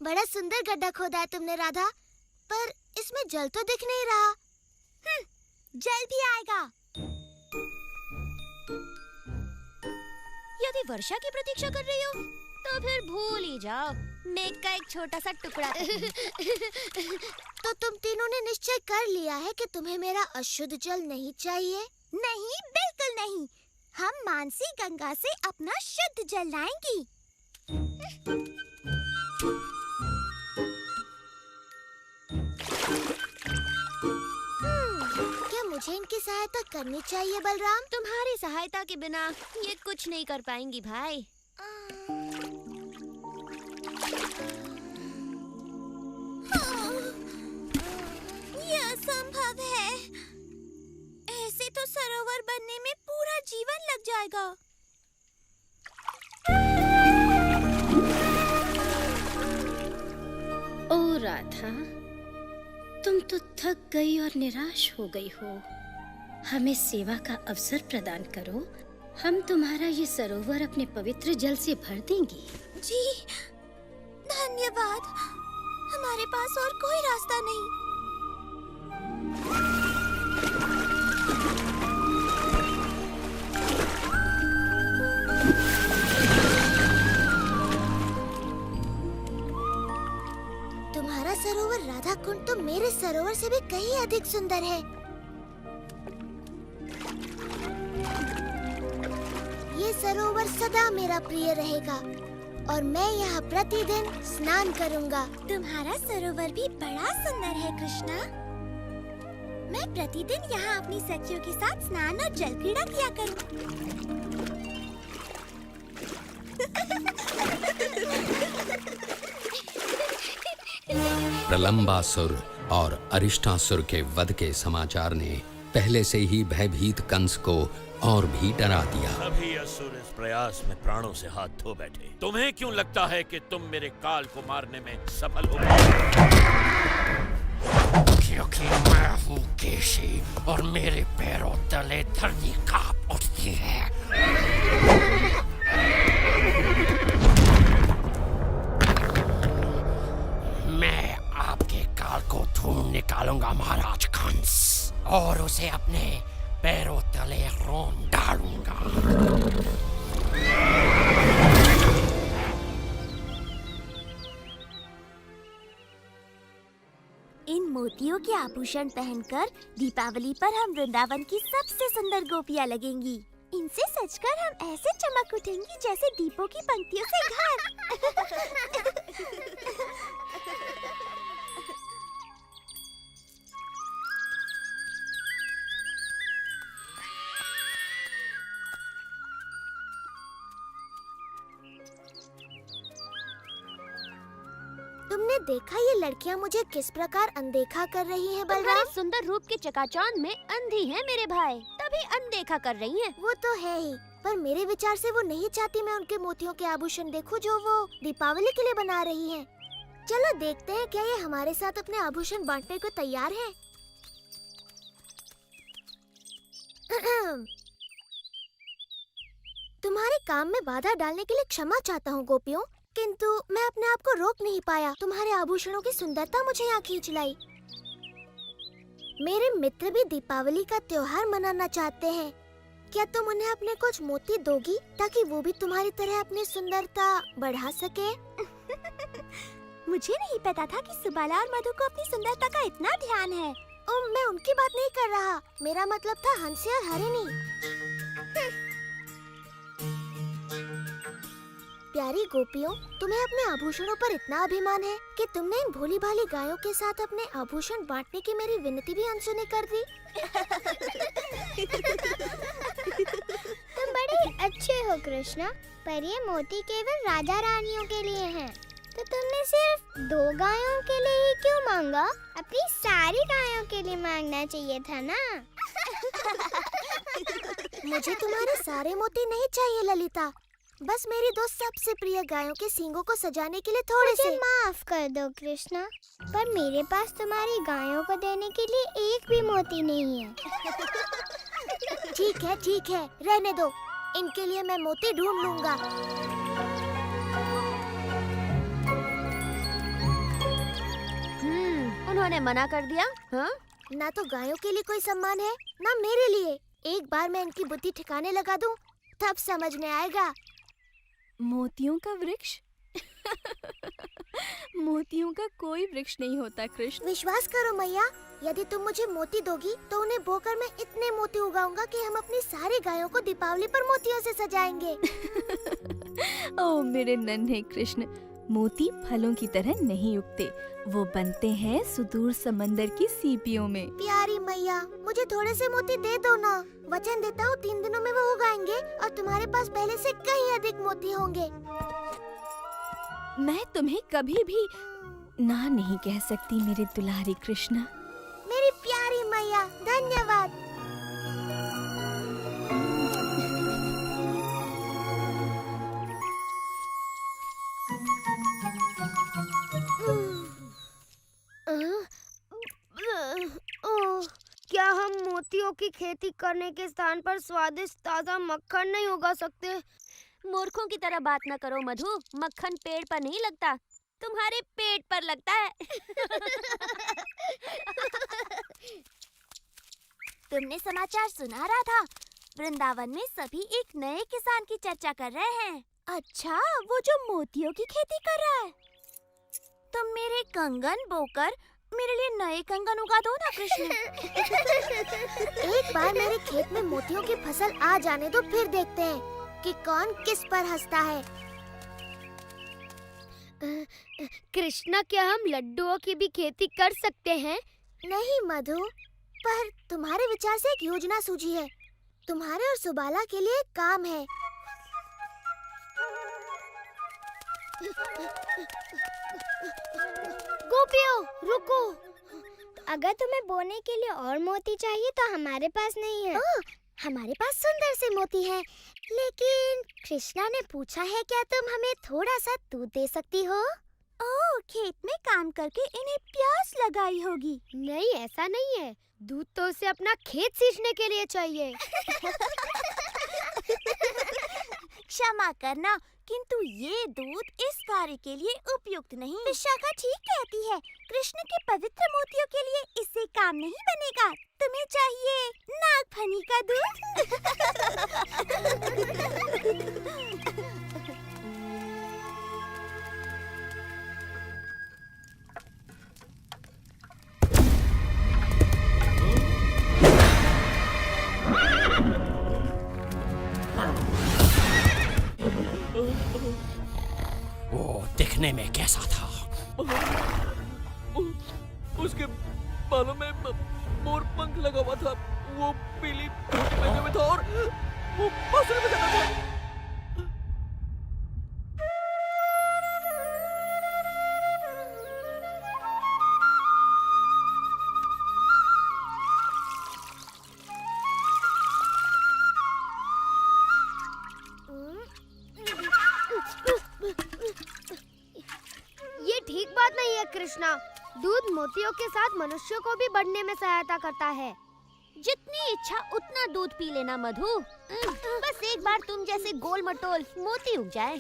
बड़ा सुंदर गड्ढा खोदा है तुमने राधा, पर इसमें जल तो दिख नहीं रहा। जल भी आएगा। यदि वर्षा की प्रतीक्षा कर रही हो तो फिर भूल ही जाओ। मेघ का एक छोटा सा टुकड़ा। तो तुम तीनों ने निश्चय कर लिया है कि तुम्हें मेरा अशुद्ध जल नहीं चाहिए? नहीं, बिल्कुल नहीं। हम मानसी गंगा से अपना शुद्ध जल लाएंगी। क्या मुझे इनकी सहायता करनी चाहिए बलराम? तुम्हारी सहायता के बिना ये कुछ नहीं कर पाएंगी भाई। यह असंभव है। ऐसे तो सरोवर बनने में पूरा जीवन लग जाएगा। ओ राधा, तुम तो थक गई और निराश हो गई हो। हमें सेवा का अवसर प्रदान करो। हम तुम्हारा ये सरोवर अपने पवित्र जल से भर देंगे। जी, धन्यवाद। हमारे पास और कोई रास्ता नहीं। तुम्हारा सरोवर राधा कुंड तो मेरे सरोवर से भी कहीं अधिक सुंदर है। ये सरोवर सदा मेरा प्रिय रहेगा और मैं यहाँ प्रतिदिन स्नान करूँगा। तुम्हारा सरोवर भी बड़ा सुंदर है कृष्णा। मैं प्रतिदिन यहाँ अपनी सखियों के साथ स्नान और जल क्रीड़ा किया करूँ। प्रलंबासुर और अरिष्टासुर के वध के समाचार ने पहले से ही भयभीत कंस को और भी डरा दिया। सभी असुर इस प्रयास में प्राणों से हाथ धो बैठे। तुम्हें क्यों लगता है कि तुम मेरे काल को मारने में सफल हो? क्योंकि मैं हूँ केशी और मेरे पैरों तले धरती कांप उठती है। मैं आपके काल को ढूंढ निकालूंगा महाराज कंस, और उसे अपने पैरों तले रोन डालूंगा। इन मोतियों के आभूषण पहनकर दीपावली पर हम वृंदावन की सबसे सुंदर गोपियाँ लगेंगी। इनसे सजकर हम ऐसे चमक उठेंगी जैसे दीपों की पंक्तियों से घर। तुमने देखा ये लड़कियां मुझे किस प्रकार अनदेखा कर रही हैं बलराम? तुम्हारे सुंदर रूप के चकाचौंध में अंधी है मेरे भाई, तभी अनदेखा कर रही हैं। वो तो है ही, पर मेरे विचार से वो नहीं चाहती मैं उनके मोतियों के आभूषण देखूं जो वो दीपावली के लिए बना रही हैं। चलो देखते हैं क्या ये हमारे साथ अपने आभूषण बांटने को तैयार है। तुम्हारे काम में बाधा डालने के लिए क्षमा चाहता हूँ गोपियों, किंतु मैं अपने आप को रोक नहीं पाया। तुम्हारे आभूषणों की सुंदरता मुझे यहाँ खींच लाई। मेरे मित्र भी दीपावली का त्योहार मनाना चाहते हैं। क्या तुम उन्हें अपने कुछ मोती दोगी ताकि वो भी तुम्हारी तरह अपनी सुंदरता बढ़ा सके? मुझे नहीं पता था कि सुबाला और मधु को अपनी सुंदरता का इतना ध्यान है। मैं उनकी बात नहीं कर रहा, मेरा मतलब था हंसी और हरिणी। प्यारी गोपियों, तुम्हें अपने आभूषणों पर इतना अभिमान है कि तुमने इन भोली भाली गायों के साथ अपने आभूषण बांटने की मेरी विनती भी अनसुनी कर दी। तुम बड़े अच्छे हो कृष्णा, पर ये मोती केवल राजा रानियों के लिए हैं। तो तुमने सिर्फ 2 गायों के लिए ही क्यों मांगा? अपनी सारी गायों के लिए मांगना चाहिए था ना। मुझे तुम्हारे सारे मोती नहीं चाहिए ललिता, बस मेरी 2 सबसे प्रिय गायों के सींगों को सजाने के लिए थोड़े से। माफ कर दो कृष्णा, पर मेरे पास तुम्हारी गायों को देने के लिए एक भी मोती नहीं है। ठीक है, रहने दो, इनके लिए मैं मोती ढूंढ लूंगा। उन्होंने मना कर दिया। हाँ? ना तो गायों के लिए कोई सम्मान है, ना मेरे लिए। एक बार मैं इनकी बुद्धि ठिकाने लगा दूं, तब समझ में आएगा। मोतियों का वृक्ष मोतियों का कोई वृक्ष नहीं होता कृष्ण। विश्वास करो मैया, यदि तुम मुझे मोती दोगी तो उन्हें बोकर मैं इतने मोती उगाऊंगा कि हम अपनी सारी गायों को दीपावली पर मोतियों से सजाएंगे। ओ मेरे नन्हे कृष्ण, मोती फलों की तरह नहीं उगते, वो बनते हैं सुदूर समंदर की सीपियों में। प्यारी मैया, मुझे थोड़े से मोती दे दो ना। वचन देता हूँ 3 दिनों में वो उगाएंगे और तुम्हारे पास पहले से कहीं अधिक मोती होंगे। मैं तुम्हें कभी भी ना नहीं कह सकती मेरे दुलारे कृष्ण। मेरी प्यारी मैया, धन्यवाद। क्या हम मोतियों की खेती करने के स्थान पर स्वादिष्ट ताजा मक्खन नहीं उगा सकते? मूर्खों की तरह बात न करो मधु, मक्खन पेड़ पर नहीं लगता, तुम्हारे पेट पर लगता है। तुमने समाचार सुना रहा था? वृंदावन में सभी एक नए किसान की चर्चा कर रहे हैं। अच्छा, वो जो मोतियों की खेती कर रहा है। तुम मेरे कंगन बोकर मेरे लिए नए कंगन उगा दो ना कृष्ण। एक बार मेरे खेत में मोतियों की फसल आ जाने दो, फिर देखते हैं कि कौन किस पर हंसता है। कृष्णा, क्या हम लड्डुओं की भी खेती कर सकते हैं? नहीं मधु, पर तुम्हारे विचार से एक योजना सूझी है। तुम्हारे और सुबाला के लिए एक काम है। गोपियों, रुको। अगर तुम्हें बोने के लिए और मोती चाहिए तो हमारे पास नहीं है। हमारे पास सुंदर से मोती हैं, लेकिन कृष्णा ने पूछा है क्या तुम हमें थोड़ा सा दूध दे सकती हो? ओह, खेत में काम करके इन्हें प्यास लगाई होगी। नहीं, ऐसा नहीं है। दूध तो उसे अपना खेत सींचने के लिए चाहिए। क्षमा करना, किंतु ये दूध इस कार्य के लिए उपयुक्त नहीं। विशाखा ठीक कहती है, कृष्ण के पवित्र मोतियों के लिए इससे काम नहीं बनेगा। तुम्हें चाहिए नागफनी का दूध। वो दिखने में कैसा था? उसके बालों में मोर पंख लगा हुआ था, वो पीली धोती पहने हुए था और वो बांसुरी बजाता था। ये ठीक बात नहीं है कृष्णा। दूध मोतियों के साथ मनुष्यों को भी बढ़ने में सहायता करता है। जितनी इच्छा उतना दूध पी लेना मधु। बस एक बार तुम जैसे गोल मटोल मोती उग जाए।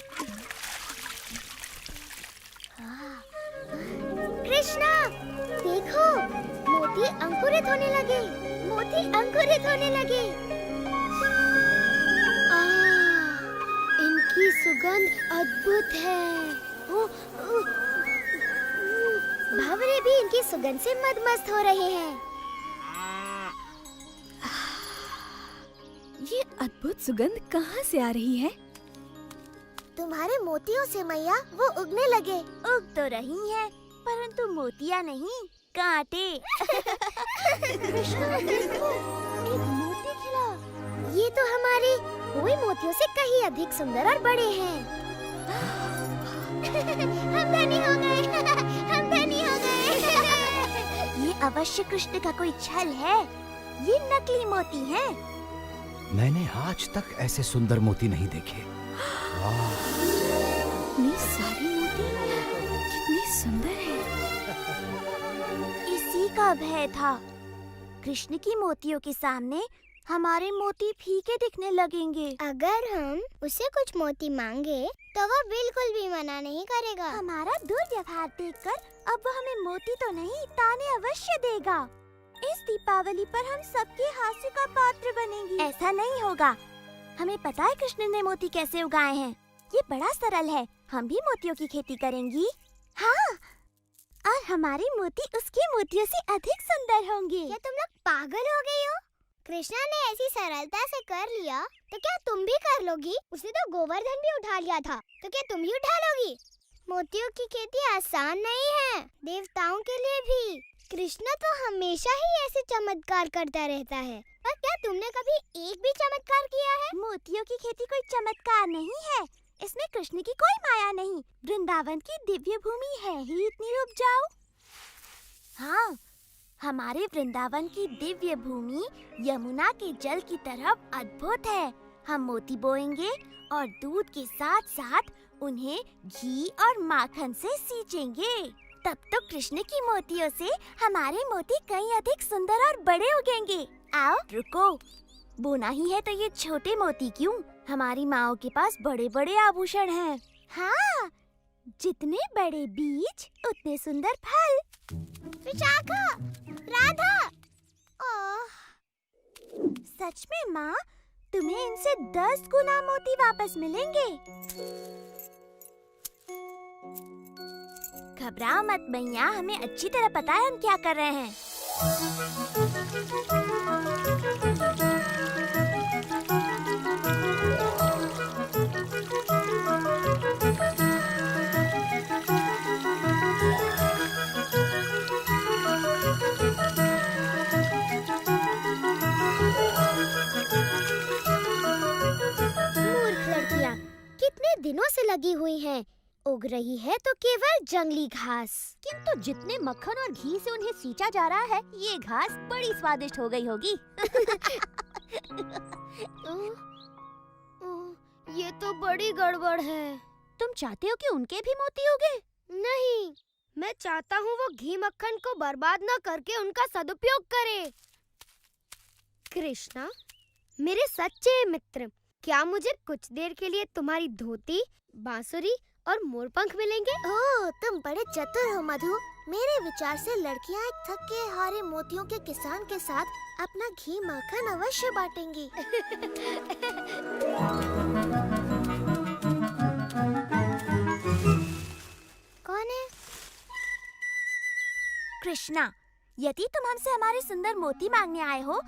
कृष्णा, देखो, मोती अंकुरित होने लगे। मोती अंकुरित होने लगे। इनकी सुगंध अद्भुत है। भंवरे भी इनकी सुगंध से मदमस्त हो रहे हैं। ये अद्भुत सुगंध कहाँ से आ रही है? तुम्हारे मोतियों से मैया, वो उगने लगे। उग तो रही है, परंतु मोतियाँ नहीं, कांटे। कृष्णा, देखो, एक मोती खिला। ये तो हमारे हुए मोतियों से कहीं अधिक सुंदर और बड़े हैं। हम धनी हो गए। हम धनी हो गए। ये अवश्य कृष्ण का कोई छल है। ये नकली मोती हैं। मैंने आज तक ऐसे सुंदर मोती नहीं देखे। इतनी सारी मोती, कितनी सुंदर है। इसी का भय था। कृष्ण की मोतियों के सामने हमारे मोती फीके दिखने लगेंगे। अगर हम उसे कुछ मोती मांगे तो वो बिल्कुल भी मना नहीं करेगा। हमारा दुर्व्यवहार देखकर अब वो हमें मोती तो नहीं, ताने अवश्य देगा। इस दीपावली पर हम सबके हास्य का पात्र बनेंगे। ऐसा नहीं होगा। हमें पता है कृष्ण ने मोती कैसे उगाए हैं। ये बड़ा सरल है। हम भी मोतियों की खेती करेंगी हाँ, और हमारे मोती उसके मोतियों से अधिक सुंदर होंगे। क्या तुम लोग पागल हो गई हो? कृष्णा ने ऐसी सरलता से कर लिया तो क्या तुम भी कर लोगी? उसने तो गोवर्धन भी उठा लिया था, तो क्या तुम भी उठा लोगी? मोतियों की खेती आसान नहीं है, देवताओं के लिए भी। कृष्णा तो हमेशा ही ऐसे चमत्कार करता रहता है, पर क्या तुमने कभी एक भी चमत्कार किया है? मोतियों की खेती कोई चमत्कार नहीं है, इसमें कृष्ण की कोई माया नहीं। वृंदावन की दिव्य भूमि है ही इतनी उपजाऊ। हाँ, हमारे वृंदावन की दिव्य भूमि यमुना के जल की तरफ अद्भुत है। हम मोती बोएंगे और दूध के साथ साथ उन्हें घी और माखन से सींचेंगे। तब तो कृष्ण की मोतियों से हमारे मोती कहीं अधिक सुंदर और बड़े उगेंगे। आओ, रुको, बोना ही है तो ये छोटे मोती क्यों? हमारी माओ के पास बड़े बड़े आभूषण हैं। हाँ, जितने बड़े बीज उतने सुंदर फल। विशाखा, राधा, सच में माँ, तुम्हें इनसे 10 गुना मोती वापस मिलेंगे। घबराओ मत मैया, हमें अच्छी तरह पता है हम क्या कर रहे हैं। मूर्ख लड़कियाँ, कितने दिनों से लगी हुई हैं। उग रही है तो केवल जंगली घास। किंतु जितने मक्खन और घी से उन्हें सींचा जा रहा है, ये घास बड़ी स्वादिष्ट हो गई होगी। ये तो बड़ी गड़बड़ है। तुम चाहते हो कि उनके भी मोती उगे? नहीं, मैं चाहता हूँ वो घी मक्खन को बर्बाद न करके उनका सदुपयोग करे। कृष्णा, मेरे सच्चे मित्र, क्या मुझे कुछ देर के लिए तुम्हारी धोती, बांसुरी और मोरपंख मिलेंगे? ओह, तुम बड़े चतुर हो मधु। मेरे विचार से लड़कियां एक थके हारे मोतियों के किसान के साथ अपना घी माखन अवश्य बांटेंगी। कौन है? कृष्णा, यदि तुम हमसे हमारे सुंदर मोती मांगने आए हो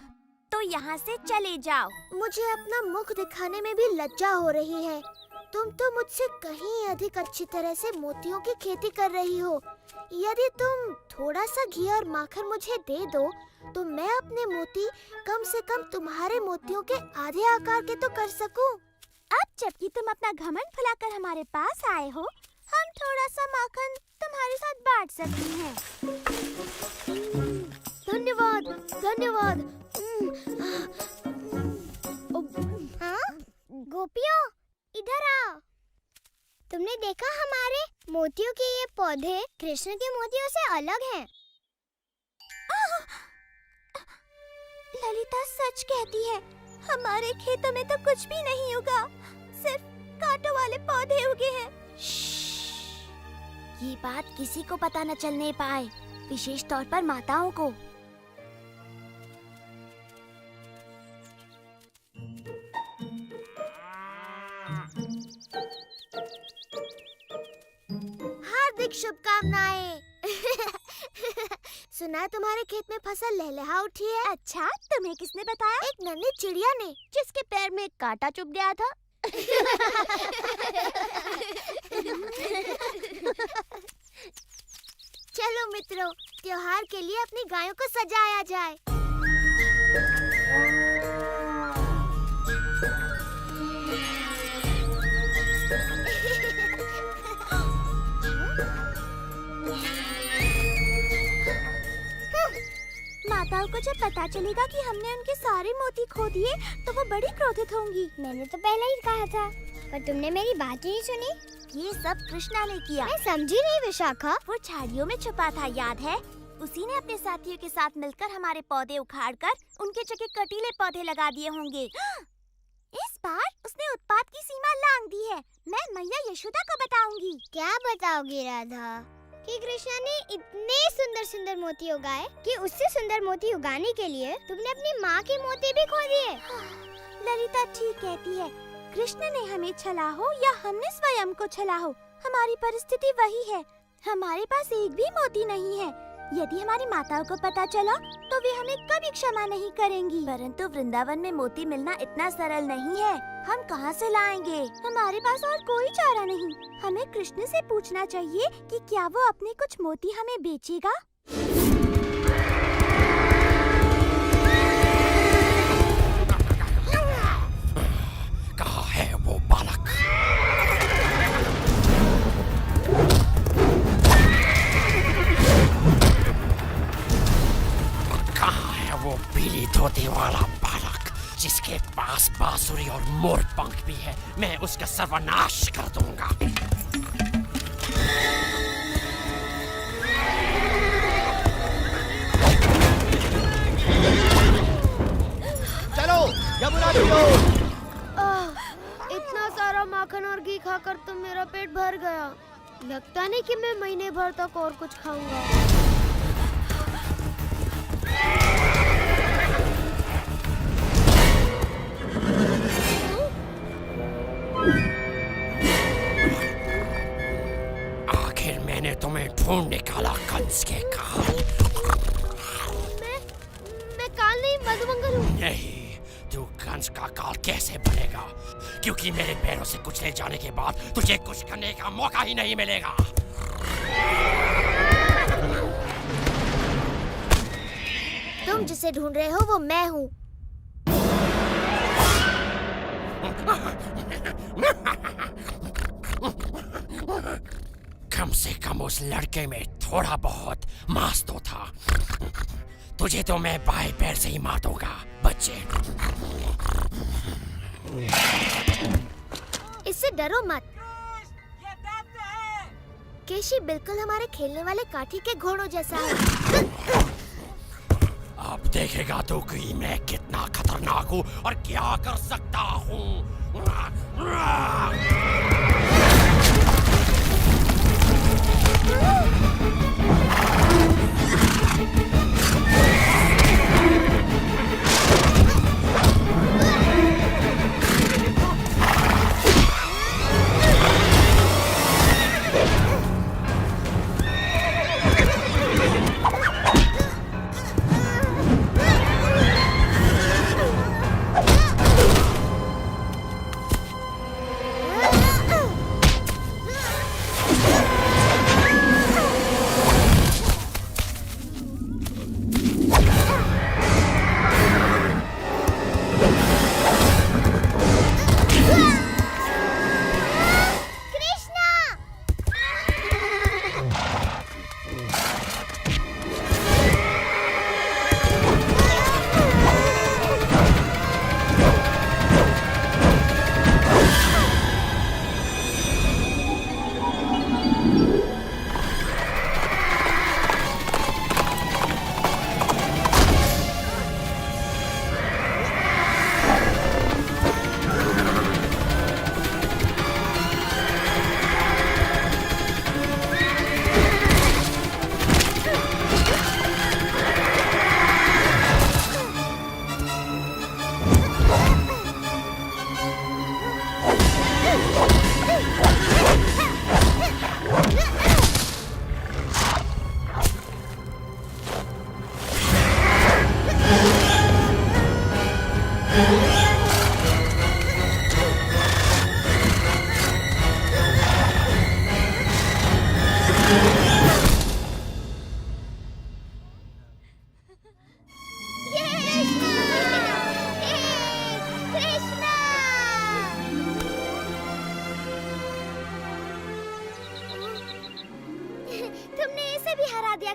तो यहाँ से चले जाओ। मुझे अपना मुख दिखाने में भी लज्जा हो रही है। तुम तो मुझसे कहीं अधिक अच्छी तरह से मोतियों की खेती कर रही हो। यदि तुम थोड़ा सा घी और माखन मुझे दे दो तो मैं अपने मोती कम से कम तुम्हारे मोतियों के आधे आकार के तो कर सकूं। अब जबकि तुम अपना घमंड फुलाकर हमारे पास आए हो, हम थोड़ा सा माखन तुम्हारे साथ बांट सकते हैं। धन्यवाद, धन्यवाद। हाँ, गोपियों, इधर आओ। तुमने देखा हमारे मोतियों के ये पौधे कृष्ण के मोतियों से अलग हैं। ललिता सच कहती है, हमारे खेतों में तो कुछ भी नहीं उगा, सिर्फ कांटों वाले पौधे उगे हैं। ये बात किसी को पता न चलने पाए, विशेष तौर पर माताओं को। हार्दिक शुभकामनाएं। सुना तुम्हारे खेत में फसल लहलहा उठी है। अच्छा, तुम्हें किसने बताया? एक नन्ही चिड़िया ने, जिसके पैर में एक कांटा चुभ गया था। चलो मित्रों, त्योहार के लिए अपनी गायों को सजाया जाए। माताओं को जब पता चलेगा कि हमने उनके सारे मोती खो दिए तो वो बड़ी क्रोधित होंगी। मैंने तो पहले ही कहा था, पर तुमने मेरी बात ही नहीं सुनी। ये सब कृष्णा ने किया। मैं समझी नहीं विशाखा। वो झाड़ियों में छुपा था, याद है? उसी ने अपने साथियों के साथ मिलकर हमारे पौधे उखाड़कर उनके जगह कटीले पौधे लगा दिए होंगे। इस बार उसने उत्पात की सीमा लांघ दी है। मैं मैया यशोदा को बताऊंगी। क्या बताओगी राधा? कि कृष्णा ने इतने सुंदर सुंदर मोती उगाए कि उससे सुंदर मोती उगाने के लिए तुमने अपनी माँ के मोती भी खो दिए। ललिता ठीक कहती है, कृष्ण ने हमें छला हो या हमने स्वयं को छला हो, हमारी परिस्थिति वही है। हमारे पास एक भी मोती नहीं है। यदि हमारी माताओं को पता चला तो वे हमें कभी क्षमा नहीं करेंगी। परंतु वृंदावन में मोती मिलना इतना सरल नहीं है। हम कहाँ से लाएंगे? हमारे पास और कोई चारा नहीं। हमें कृष्ण से पूछना चाहिए कि क्या वो अपने कुछ मोती हमें बेचेगा। कहाँ है वो बालक? कहाँ है वो पीली धोती वाला बालक जिसके पास बांसुरी और मोर पंख भी है? मैं उसका सर्वनाश कर दूंगा। चलो यमुना पियो। इतना सारा माखन और घी खाकर तो मेरा पेट भर गया। लगता नहीं कि मैं महीने भर तक और कुछ खाऊंगा। आखिर मैंने तुम्हें ढूंढ निकाला कंस के काल। मैं काल नहीं मधुमंगल हूँ। नहीं, तू कंस का काल कैसे बनेगा? क्योंकि मेरे पैरों से कुचले जाने के बाद तुझे कुछ करने का मौका ही नहीं मिलेगा। तुम जिसे ढूंढ रहे हो वो मैं हूँ। कम से कम उस लड़के में थोड़ा बहुत मांस तो था। तुझे तो मैं बाएं पैर से ही मार दूंगा बच्चे। इससे डरो मत। केशी बिल्कुल हमारे खेलने वाले काठी के घोड़ों जैसा है। अब देखेगा तो कि मैं कितना खतरनाक हूँ और क्या कर सकता हूँ।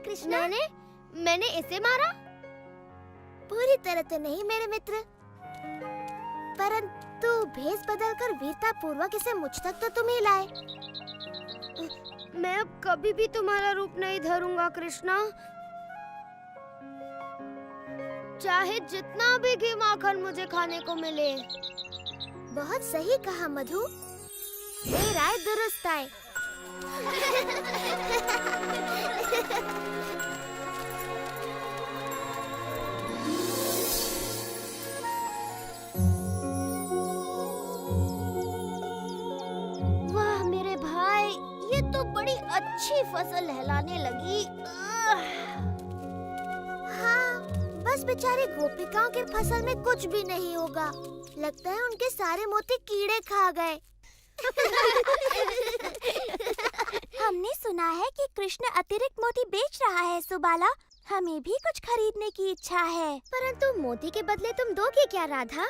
कृष्णा। मैंने इसे मारा? पूरी तरह तो नहीं मेरे मित्र, परंतु भेष बदलकर वीरता पूर्वक इसे मुझ तक तो तुम ही लाए। मैं अब कभी भी तुम्हारा रूप नहीं धरूंगा कृष्णा। चाहे जितना भी घी माखन मुझे खाने को मिले। बहुत सही कहा मधु, ये राय दुरुस्त है। वाह मेरे भाई, ये तो बड़ी अच्छी फसल लहलाने लगी। हाँ, बस बेचारे गोपिकाओं के फसल में कुछ भी नहीं होगा। लगता है उनके सारे मोती कीड़े खा गए। हमने सुना है कि कृष्ण अतिरिक्त मोती बेच रहा है सुबाला। हमें भी कुछ खरीदने की इच्छा है। परंतु मोती के बदले तुम दोगे क्या राधा?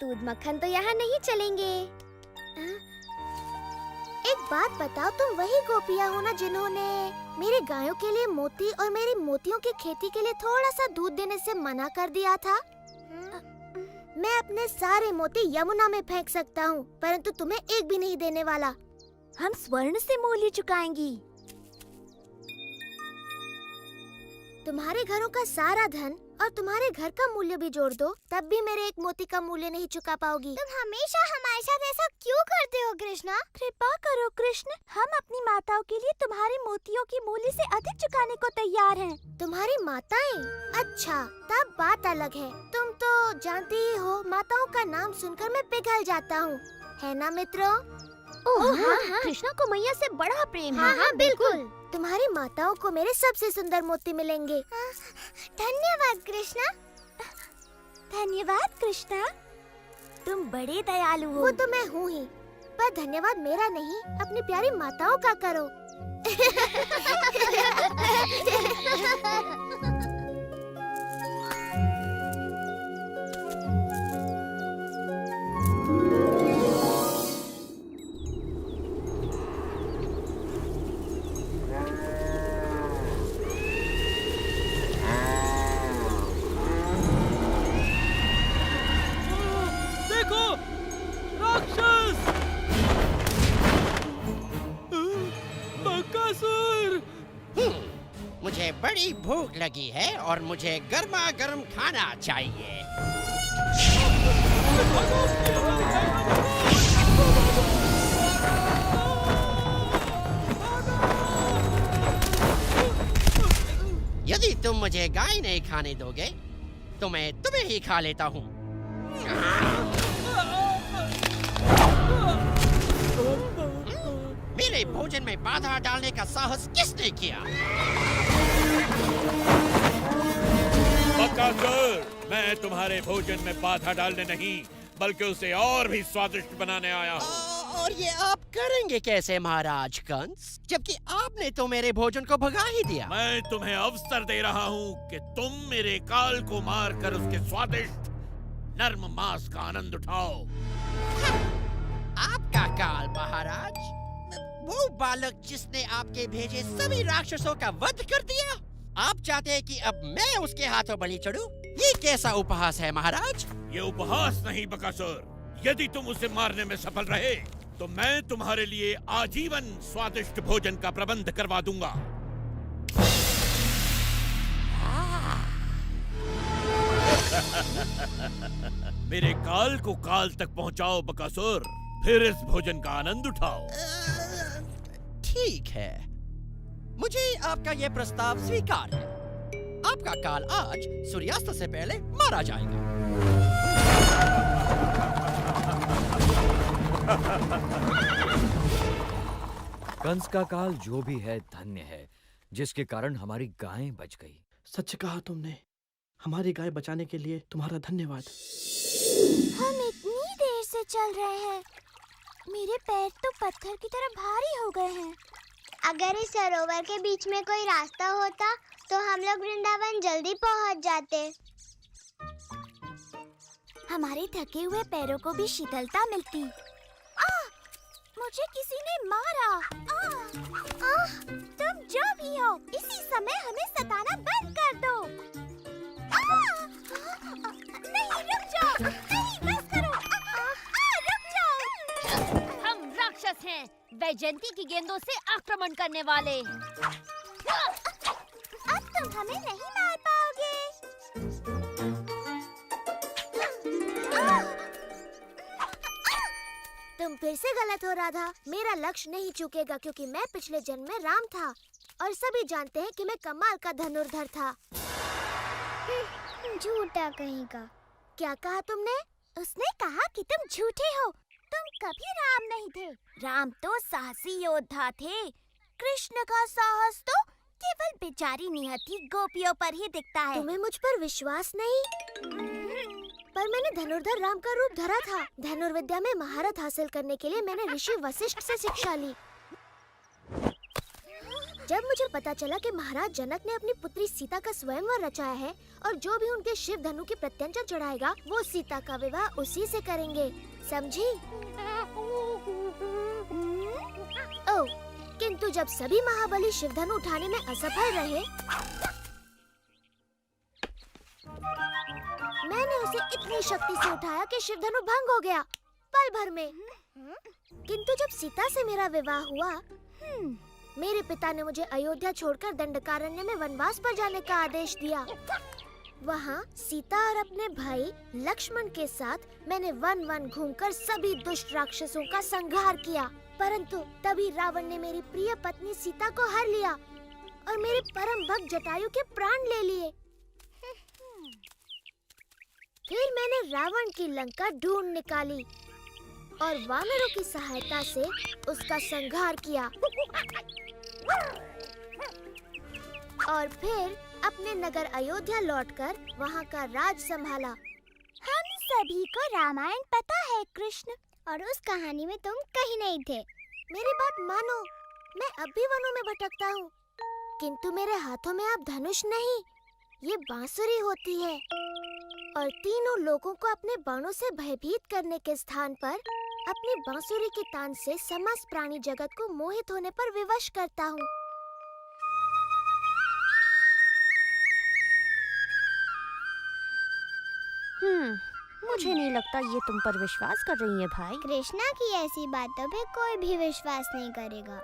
दूध मक्खन तो यहाँ नहीं चलेंगे। एक बात बताओ, तुम वही गोपियाँ हो ना जिन्होंने मेरे गायों के लिए मोती और मेरी मोतियों की खेती के लिए थोड़ा सा दूध देने से मना कर दिया था? मैं अपने सारे मोती यमुना में फेंक सकता हूँ, परंतु तुम्हें एक भी नहीं देने वाला। हम स्वर्ण से मूल्य चुकाएंगी। तुम्हारे घरों का सारा धन और तुम्हारे घर का मूल्य भी जोड़ दो, तब भी मेरे एक मोती का मूल्य नहीं चुका पाओगी। तुम हमेशा हमारे साथ ऐसा क्यों करते हो कृष्णा? कृपा करो कृष्ण, हम अपनी माताओं के लिए तुम्हारे मोतियों की मूल्य से अधिक चुकाने को तैयार हैं। तुम्हारी माताएं? अच्छा, तब बात अलग है। तुम तो जानती ही हो, माताओं का नाम सुनकर मैं पिघल जाता हूँ, है ना मित्रों? हाँ, कृष्णा को मैया से बड़ा प्रेम है। हाँ, बिल्कुल। तुम्हारी माताओं को मेरे सबसे सुंदर मोती मिलेंगे। धन्यवाद कृष्णा। धन्यवाद कृष्णा, तुम बड़े दयालु हो। वो तो मैं हूँ ही, पर धन्यवाद मेरा नहीं, अपनी प्यारी माताओं का करो। मुझे बड़ी भूख लगी है और मुझे गर्मा गर्म खाना चाहिए। यदि तुम मुझे गाय नहीं खाने दोगे तो मैं तुम्हें ही खा लेता हूँ। मेरे भोजन में बाधा डालने का साहस किसने किया? बकासुर, मैं तुम्हारे भोजन में बाधा डालने नहीं, बल्कि उसे और भी स्वादिष्ट बनाने आया हूँ। और ये आप करेंगे कैसे महाराज कंस, जबकि आपने तो मेरे भोजन को भगा ही दिया। मैं तुम्हें अवसर दे रहा हूँ कि तुम मेरे काल को मारकर उसके स्वादिष्ट नर्म मांस का आनंद उठाओ। आपका काल महाराज? वो बालक जिसने आपके भेजे सभी राक्षसों का वध कर दिया? आप चाहते हैं कि अब मैं उसके हाथों बलि चढ़ूं? ये कैसा उपहास है महाराज? ये उपहास नहीं बकासुर, यदि तुम उसे मारने में सफल रहे तो मैं तुम्हारे लिए आजीवन स्वादिष्ट भोजन का प्रबंध करवा दूंगा। मेरे काल को काल तक पहुंचाओ बकासुर, फिर इस भोजन का आनंद उठाओ। ठीक है, मुझे आपका यह प्रस्ताव स्वीकार है। आपका काल आज सूर्यास्त से पहले मारा जाएगा। कंस का काल जो भी है धन्य है, जिसके कारण हमारी गायें बच गई। सच कहा तुमने, हमारी गाय बचाने के लिए तुम्हारा धन्यवाद। हम इतनी देर से चल रहे हैं, मेरे पैर तो पत्थर की तरह भारी हो गए हैं। अगर इस सरोवर के बीच में कोई रास्ता होता तो हम लोग वृंदावन जल्दी पहुंच जाते। हमारे थके हुए पैरों को भी शीतलता मिलती। मुझे किसी ने मारा। तुम जो भी हो, इसी समय हमें सताना बंद कर दो। नहीं, रुक जाओ। नहीं, बस करो। रुक जाओ। हम राक्षस हैं, वैजयंती की गेंदों से आक्रमण करने वाले। अब तुम हमें नहीं मार पाओगे। तुम फिर से गलत हो राधा। मेरा लक्ष्य नहीं चूकेगा, क्योंकि मैं पिछले जन्म में राम था और सभी जानते हैं कि मैं कमाल का धनुर्धर था। झूठा कहीं का। क्या कहा तुमने? उसने कहा कि तुम झूठे हो। तुम कभी राम नहीं थे। राम तो साहसी योद्धा थे। कृष्ण का साहस तो केवल बेचारी निहत्थी गोपियों पर ही दिखता है। तुम्हें मुझ पर विश्वास नहीं? पर मैंने धनुर्धर राम का रूप धरा था। धनुर्विद्या में महारत हासिल करने के लिए मैंने ऋषि वशिष्ठ से शिक्षा ली। जब मुझे पता चला कि महाराज जनक ने अपनी पुत्री सीता का स्वयंवर रचाया है और जो भी उनके शिव धनु की प्रत्यंचा चढ़ाएगा वो सीता का विवाह उसी से करेंगे, समझी? ओह, किंतु जब सभी महाबली शिव धनु उठाने में असफल रहे, मैंने उसे इतनी शक्ति से उठाया कि शिव धनु भंग हो गया पल भर में। किंतु जब सीता से मेरा विवाह हुआ, मेरे पिता ने मुझे अयोध्या छोड़कर दंडकारण्य में वनवास पर जाने का आदेश दिया। वहाँ सीता और अपने भाई लक्ष्मण के साथ मैंने वन घूमकर सभी दुष्ट राक्षसों का संहार किया। परंतु तभी रावण ने मेरी प्रिय पत्नी सीता को हर लिया और मेरे परम भक्त जटायु के प्राण ले लिए। फिर मैंने रावण की लंका ढूंढ निकाली और वानरों की सहायता से उसका संहार किया और फिर अपने नगर अयोध्या लौटकर वहाँ का राज संभाला। हम सभी को रामायण पता है कृष्ण, और उस कहानी में तुम कहीं नहीं थे। मेरी बात मानो, मैं अब भी वनों में भटकता हूँ, किंतु मेरे हाथों में अब धनुष नहीं, ये बांसुरी होती है और तीनों लोगों को अपने बाणों से भयभीत करने के स्थान पर अपनी बांसुरी की तान से समस्त प्राणी जगत को मोहित होने पर विवश करता हूँ। मुझे नहीं लगता ये तुम पर विश्वास कर रही है भाई। कृष्णा की ऐसी बातों पे कोई भी विश्वास नहीं करेगा।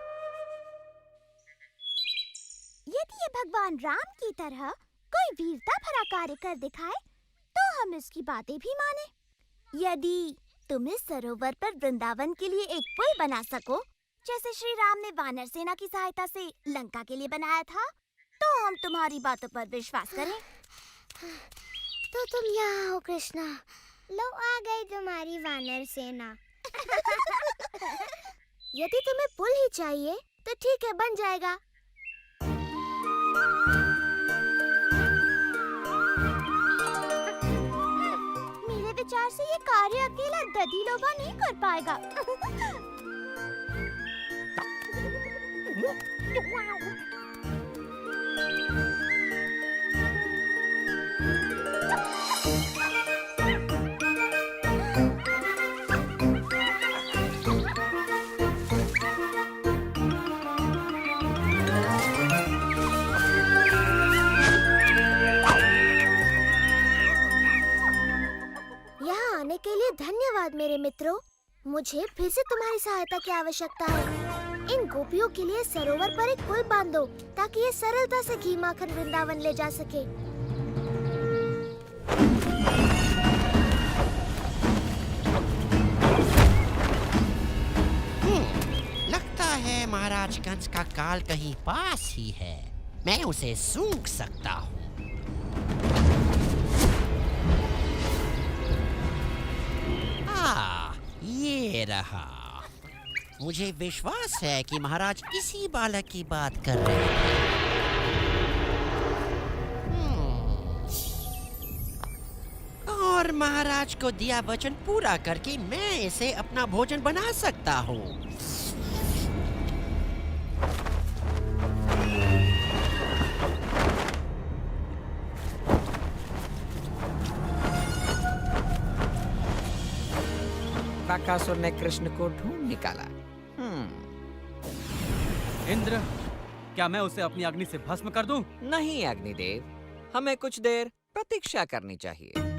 यदि ये भगवान राम की तरह कोई वीरता भरा कार्य कर दिखाए तो हम इसकी बातें भी माने। यदि तुम इस सरोवर पर वृंदावन के लिए एक पुल बना सको, जैसे श्री राम ने वानर सेना की सहायता से लंका के लिए बनाया था, तो हम तुम्हारी बातों पर विश्वास करें। तो तुम यहाँ हो कृष्णा, लो आ गई तुम्हारी वानर सेना। यदि तुम्हें पुल ही चाहिए तो ठीक है, बन जाएगा। मेरे विचार से ये कार्य अकेला दधिलोभा नहीं कर पाएगा। के लिए धन्यवाद मेरे मित्रों। मुझे फिर से तुम्हारी सहायता की आवश्यकता है। इन गोपियों के लिए सरोवर पर एक पुल बांधो ताकि ये सरलता से घी माखन वृंदावन ले जा सके। लगता है महाराज कंस का काल कहीं पास ही है। मैं उसे सूंघ सकता हूँ। ये रहा। मुझे विश्वास है कि महाराज इसी बालक की बात कर रहे हैं। और महाराज को दिया वचन पूरा करके मैं इसे अपना भोजन बना सकता हूँ। बकासुर ने कृष्ण को ढूंढ निकाला। इंद्र, क्या मैं उसे अपनी अग्नि से भस्म कर दूं? नहीं अग्निदेव, हमें कुछ देर प्रतीक्षा करनी चाहिए।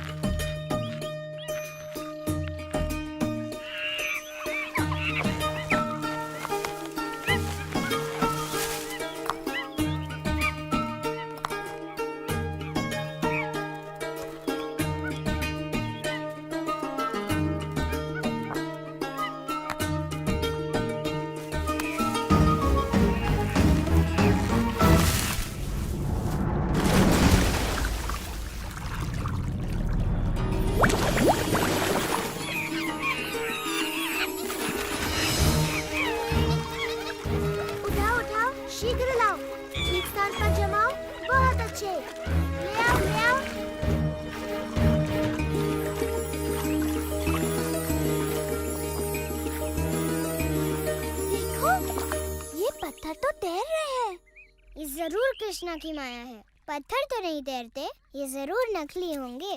कृष्णा की माया है। पत्थर तो नहीं तैरते, ये जरूर नकली होंगे।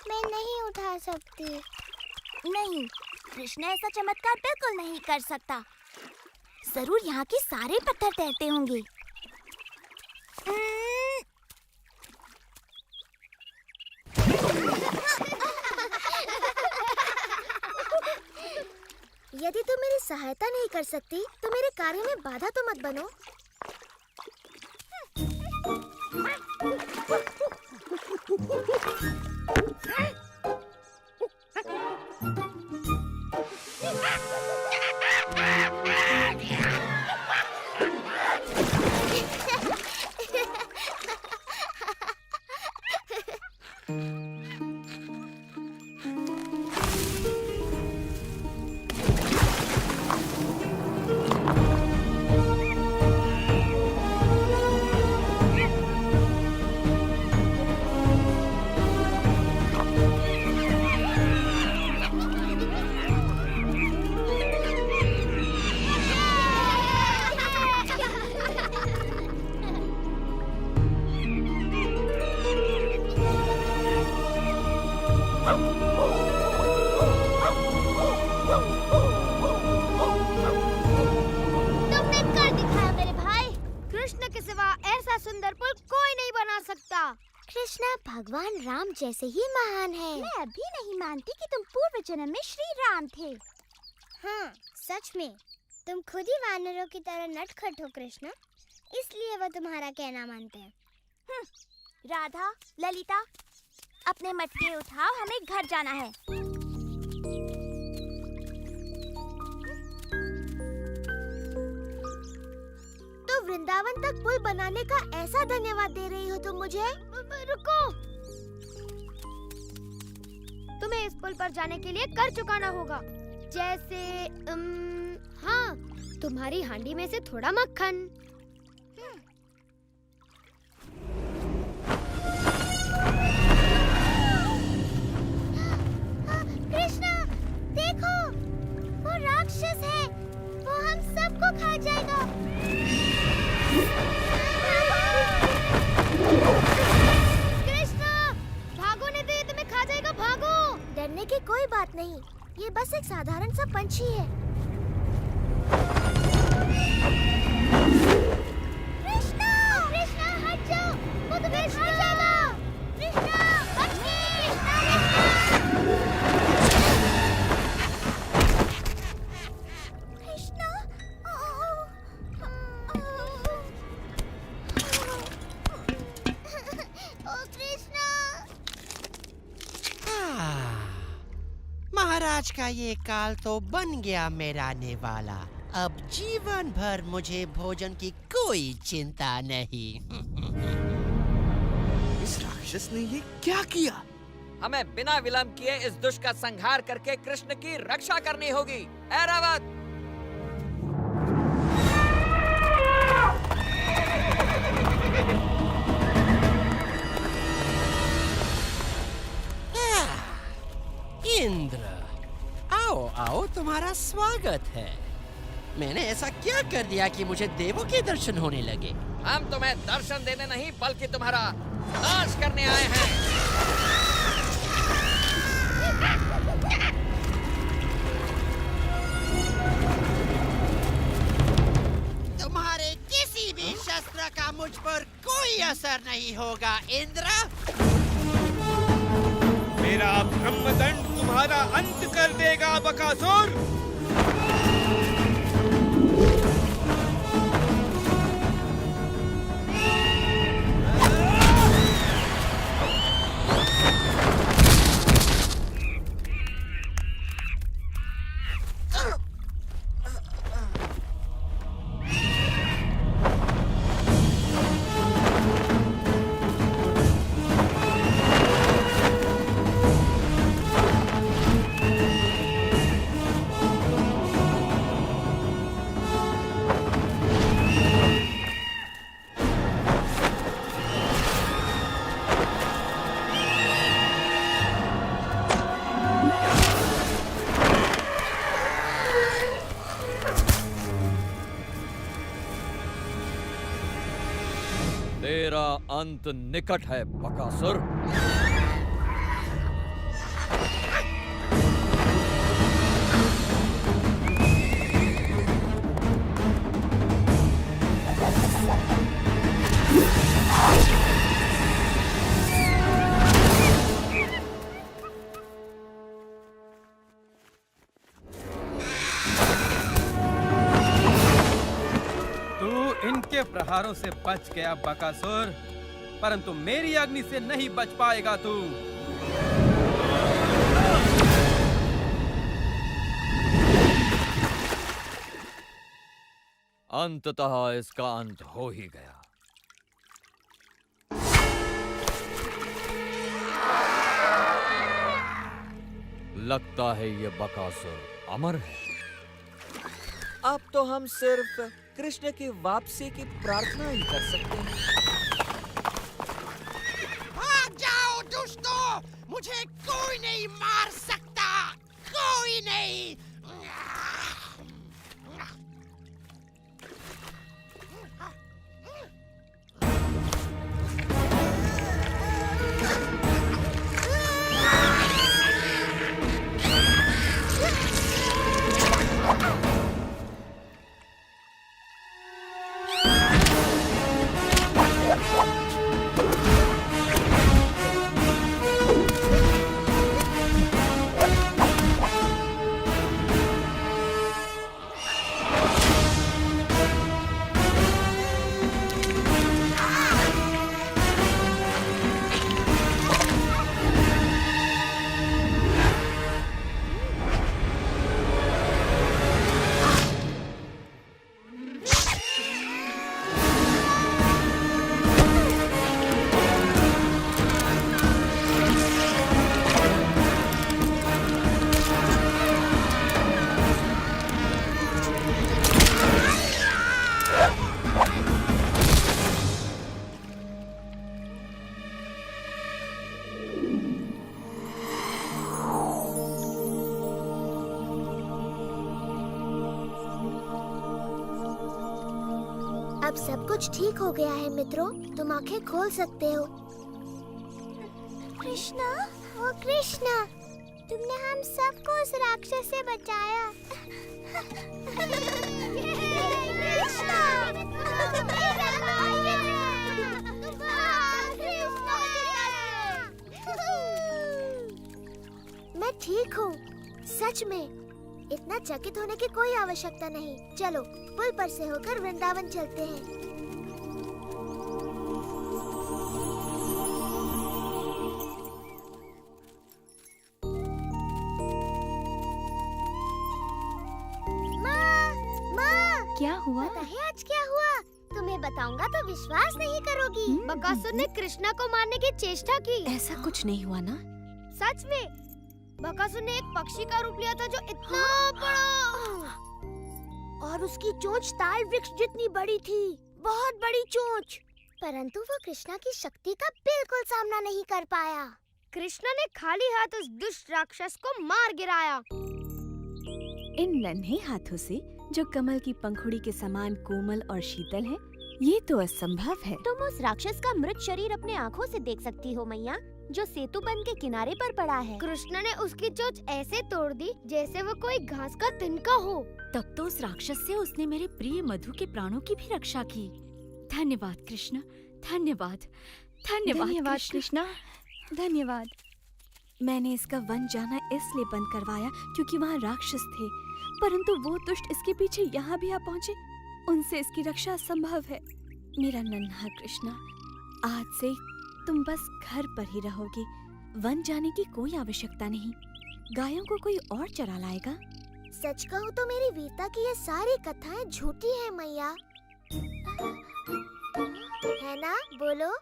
मैं नहीं उठा सकती। नहीं, कृष्णा ऐसा चमत्कार बिल्कुल नहीं कर सकता। जरूर यहाँ के सारे पत्थर तैरते होंगे। यदि तुम मेरी सहायता नहीं कर सकती तो मेरे कार्य में बाधा तो मत बनो। तुमने कर दिखाया मेरे भाई। कृष्ण के सिवा ऐसा सुंदर पुल कोई नहीं बना सकता। कृष्णा भगवान राम जैसे ही महान है। मैं अभी नहीं मानती कि तुम पूर्व जन्म में श्री राम थे। हाँ, सच में तुम खुद ही वानरों की तरह नटखट हो कृष्णा, इसलिए वो तुम्हारा कहना मानते हैं। राधा, ललिता, अपने मटके उठाओ, हमें घर जाना है। तो वृंदावन तक पुल बनाने का ऐसा धन्यवाद दे रही हो तुम मुझे? रुको, तुम्हें इस पुल पर जाने के लिए कर चुकाना होगा। जैसे हाँ, तुम्हारी हांडी में से थोड़ा मक्खन। कृष्णा, देखो, वो राक्षस है, वो हम सबको खा जाएगा। कृष्णा, भागो नहीं तो ये तुम्हें खा जाएगा, भागो। डरने की कोई बात नहीं, ये बस एक साधारण सा पंछी है। कृष्णा, कृष्णा हट जाओ, वो तुम्हें खा जाएगा। कृष्णा, बच्ची, कृष्णा, ओ कृष्णा। महाराज का ये काल तो बन गया मेरा नेवाला। अब जीवन भर मुझे भोजन की कोई चिंता नहीं। इस राक्षस ने ये क्या किया? हमें बिना विलंब किए इस दुष्ट का संहार करके कृष्ण की रक्षा करनी होगी। ऐरावत! इंद्र, आओ आओ, तुम्हारा स्वागत है। मैंने ऐसा क्या कर दिया कि मुझे देवों के दर्शन होने लगे? हम तुम्हें दर्शन देने नहीं बल्कि तुम्हारा नाश करने आए हैं। तुम्हारे किसी भी शस्त्र का मुझ पर कोई असर नहीं होगा इंद्र। मेरा ब्रह्मदंड तुम्हारा अंत कर देगा बकासुर। तेरा अंत निकट है बकासुर। इनके प्रहारों से बच गया बकासुर, परंतु मेरी अग्नि से नहीं बच पाएगा तू। अंततः इसका अंत हो ही गया। लगता है ये बकासुर अमर है। अब तो हम सिर्फ कृष्ण की वापसी की प्रार्थना ही कर सकते हैं। भाग जाओ दुष्टों, मुझे कोई नहीं मार सकता, कोई नहीं। अब सब कुछ ठीक हो गया है मित्रों, तुम आंखें खोल सकते हो। कृष्णा, ओ कृष्णा, तुमने हम सबको उस राक्षस से बचाया। कृष्णा, मैं ठीक हूँ, सच में। इतना चकित होने की कोई आवश्यकता नहीं। चलो पुल पर से होकर वृंदावन चलते हैं। माँ, क्या हुआ? पता है आज क्या हुआ? तुम्हें बताऊंगा तो विश्वास नहीं करोगी। बकासुर ने कृष्णा को मारने की चेष्टा की। ऐसा कुछ नहीं हुआ ना? सच में बकासुर ने एक पक्षी का रूप लिया था जो इतना बड़ा, और उसकी चोंच ताल वृक्ष जितनी बड़ी थी, बहुत बड़ी चोंच। परंतु वो कृष्णा की शक्ति का बिल्कुल सामना नहीं कर पाया। कृष्णा ने खाली हाथ उस दुष्ट राक्षस को मार गिराया। इन नन्हे हाथों से जो कमल की पंखुड़ी के समान कोमल और शीतल है, ये तो असंभव है। तुम उस राक्षस का मृत शरीर अपने आँखों से देख सकती हो मैया, जो सेतु बंध के किनारे पर पड़ा है। कृष्ण ने उसकी चोंच ऐसे तोड़ दी जैसे वो कोई घास का तिनका हो। तब तो उस राक्षस से उसने मेरे प्रिय मधु के प्राणों की भी रक्षा की। धन्यवाद कृष्ण, धन्यवाद, धन्यवाद कृष्णा, धन्यवाद। मैंने इसका वन जाना इसलिए बंद करवाया क्योंकि वहाँ राक्षस थे, परंतु वो दुष्ट इसके पीछे यहाँ भी आ पहुँचे। उनसे इसकी रक्षा संभव है। मेरा नन्हा कृष्णा, आज से तुम बस घर पर ही रहोगे। वन जाने की कोई आवश्यकता नहीं। गायों को कोई और चरा लाएगा। सच कहूँ तो मेरी वीरता की ये सारी कथाएं झूठी हैं मैया, है ना? बोलो।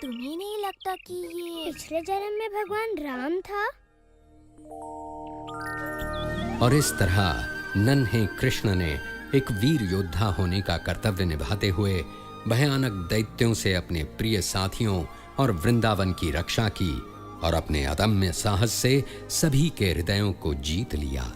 तुम्हें नहीं लगता कि ये पिछले जन्म में भगवान राम था? और इस तरह नन्हे कृष्ण ने एक वीर योद्धा होने का कर्तव्य निभाते हुए भयानक दैत्यों से अपने प्रिय साथियों और वृंदावन की रक्षा की और अपने अदम्य साहस से सभी के हृदयों को जीत लिया।